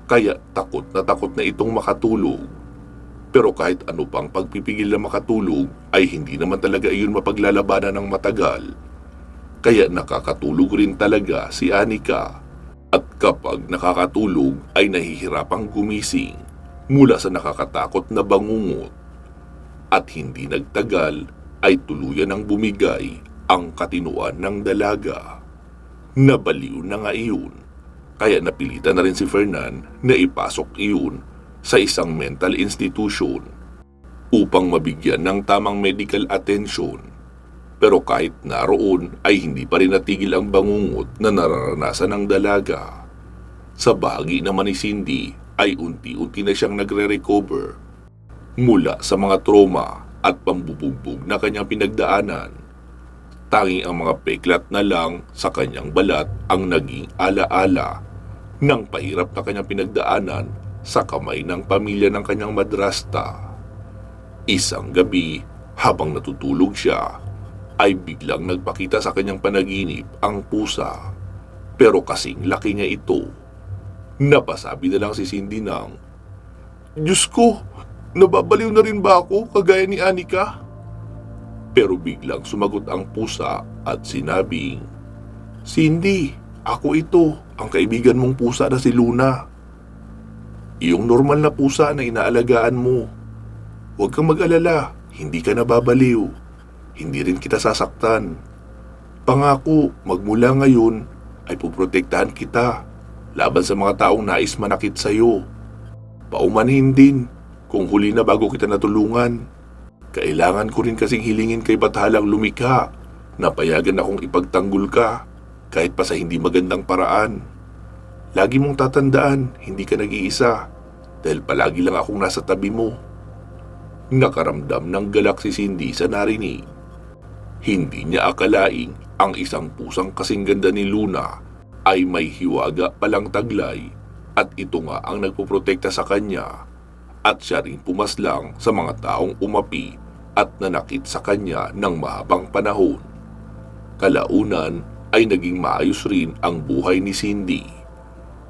Kaya takot na itong makatulog. Pero kahit ano pang pagpipigil na makatulog ay hindi naman talaga iyon mapaglalabanan ng matagal. Kaya nakakatulog rin talaga si Anika. At kapag nakakatulog ay nahihirapang gumising mula sa nakakatakot na bangungot. At hindi nagtagal ay tuluyan ng bumigay ang katinuan ng dalaga. Nabaliw na nga iyon. Kaya napilitan na rin si Fernan na ipasok iyon sa isang mental institution upang mabigyan ng tamang medical attention. Pero kahit naroon ay hindi pa rin natigil ang bangungot na nararanasan ng dalaga. Sa bahagi naman ni Cindy ay unti-unti na siyang nagre-recover mula sa mga trauma at pambubugbog na kanyang pinagdaanan. Tanging ang mga peklat na lang sa kanyang balat ang naging alaala ng pahirap na kanyang pinagdaanan sa kamay ng pamilya ng kanyang madrasta. Isang gabi, habang natutulog siya, ay biglang nagpakita sa kanyang panaginip ang pusa. Pero kasing laki niya ito. Napasabi na lang si Cindy ng, "Diyos ko, nababaliw na rin ba ako kagaya ni Anika?" Pero biglang sumagot ang pusa at sinabing, "Cindy, ako ito, ang kaibigan mong pusa na si Luna. Iyong normal na pusa na inaalagaan mo. Huwag kang mag-alala, hindi ka nababaliw. Hindi rin kita sasaktan. Pangako, magmula ngayon ay puprotektahan kita laban sa mga taong nais manakit sa iyo. Paumanhin din kung huli na bago kita natulungan. Kailangan ko rin kasing hilingin kay Bathalang lumikha na payagan akong ipagtanggol ka kahit pa sa hindi magandang paraan. Lagi mong tatandaan, hindi ka nag-iisa dahil palagi lang akong nasa tabi mo." Nakaramdam ng galak si Cindy sa narinig. Hindi niya akalaing ang isang pusang kasing ganda ni Luna ay may hiwaga palang taglay at ito nga ang nagpoprotekta sa kanya at siya rin pumaslang sa mga taong umapi at nanakit sa kanya ng mahabang panahon. Kalaunan ay naging maayos rin ang buhay ni Cindy.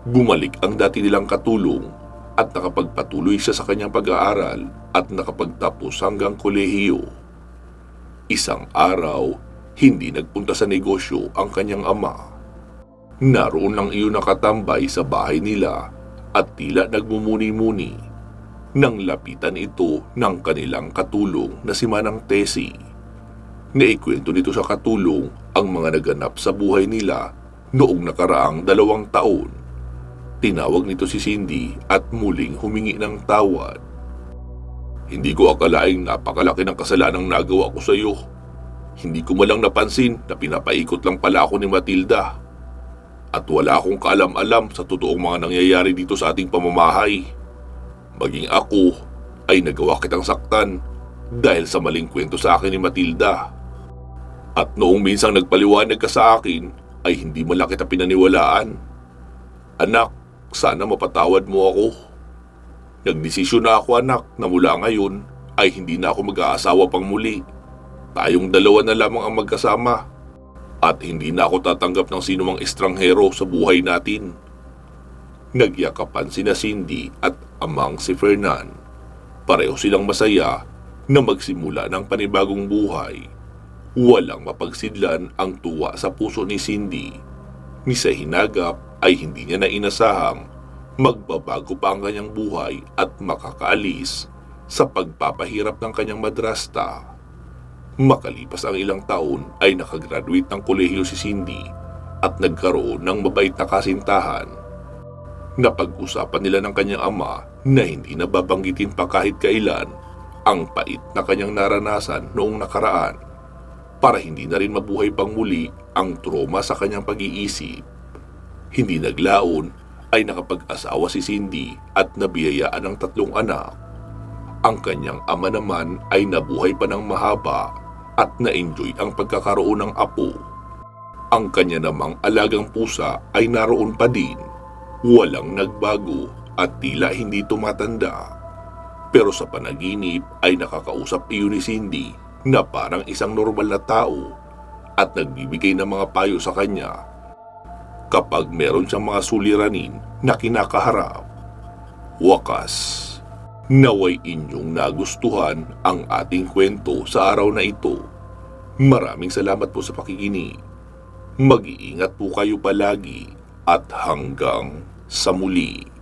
Bumalik ang dati nilang katulong at nakapagpatuloy siya sa kanyang pag-aaral at nakapagtapos hanggang kolehiyo. Isang araw, hindi nagpunta sa negosyo ang kanyang ama. Naroon lang iyon nakatambay sa bahay nila at tila nagmumuni-muni nang lapitan ito ng kanilang katulong na si Manang Tessie. Naikwento nito sa katulong ang mga naganap sa buhay nila noong nakaraang 2 taon. Tinawag nito si Cindy at muling humingi ng tawad. "Hindi ko akalaing napakalaki ng kasalanang nagawa ko sa iyo. Hindi ko malang napansin na pinapaikot lang pala ako ni Matilda. At wala akong kaalam-alam sa totoong mga nangyayari dito sa ating pamamahay. Maging ako ay nagawa kitang saktan dahil sa maling kwento sa akin ni Matilda. At noong minsang nagpaliwanag ka sa akin ay hindi mo lang kita pinaniwalaan. Anak, sana mapatawad mo ako. Nagdesisyon na ako, anak, na mula ngayon ay hindi na ako mag-aasawa pang muli. Tayong dalawa na lamang ang magkasama. At hindi na ako tatanggap ng sinumang estranghero sa buhay natin. Nagyakapan sina Cindy at amang si Fernan. Pareho silang masaya na magsimula ng panibagong buhay. Walang mapagsidlan ang tuwa sa puso ni Cindy. Ni sa hinagap ay hindi niya na inasahang magbabago pa ang kanyang buhay at makakaalis sa pagpapahirap ng kanyang madrasta. Makalipas ang ilang taon ay nakagraduate ng kolehiyo si Cindy at nagkaroon ng mabait na kasintahan. Napag-usapan nila ng kanyang ama na hindi nababanggitin pa kahit kailan ang pait na kanyang naranasan noong nakaraan para hindi na rin mabuhay pang muli ang trauma sa kanyang pag-iisip. Hindi naglaon ay nakapag-asawa si Cindy at nabiyayaan ng 3 anak. Ang kanyang ama naman ay nabuhay pa ng mahaba at na-enjoy ang pagkakaroon ng apo. Ang kanya namang alagang pusa ay naroon pa din. Walang nagbago at tila hindi tumatanda. Pero sa panaginip ay nakakausap iyon ni Cindy na parang isang normal na tao at nagbibigay ng mga payo sa kanya kapag meron siyang mga suliranin na kinakaharap. Wakas. Naway inyong nagustuhan ang ating kwento sa araw na ito. Maraming salamat po sa pakikinig. Mag-iingat po kayo palagi at hanggang sa muli.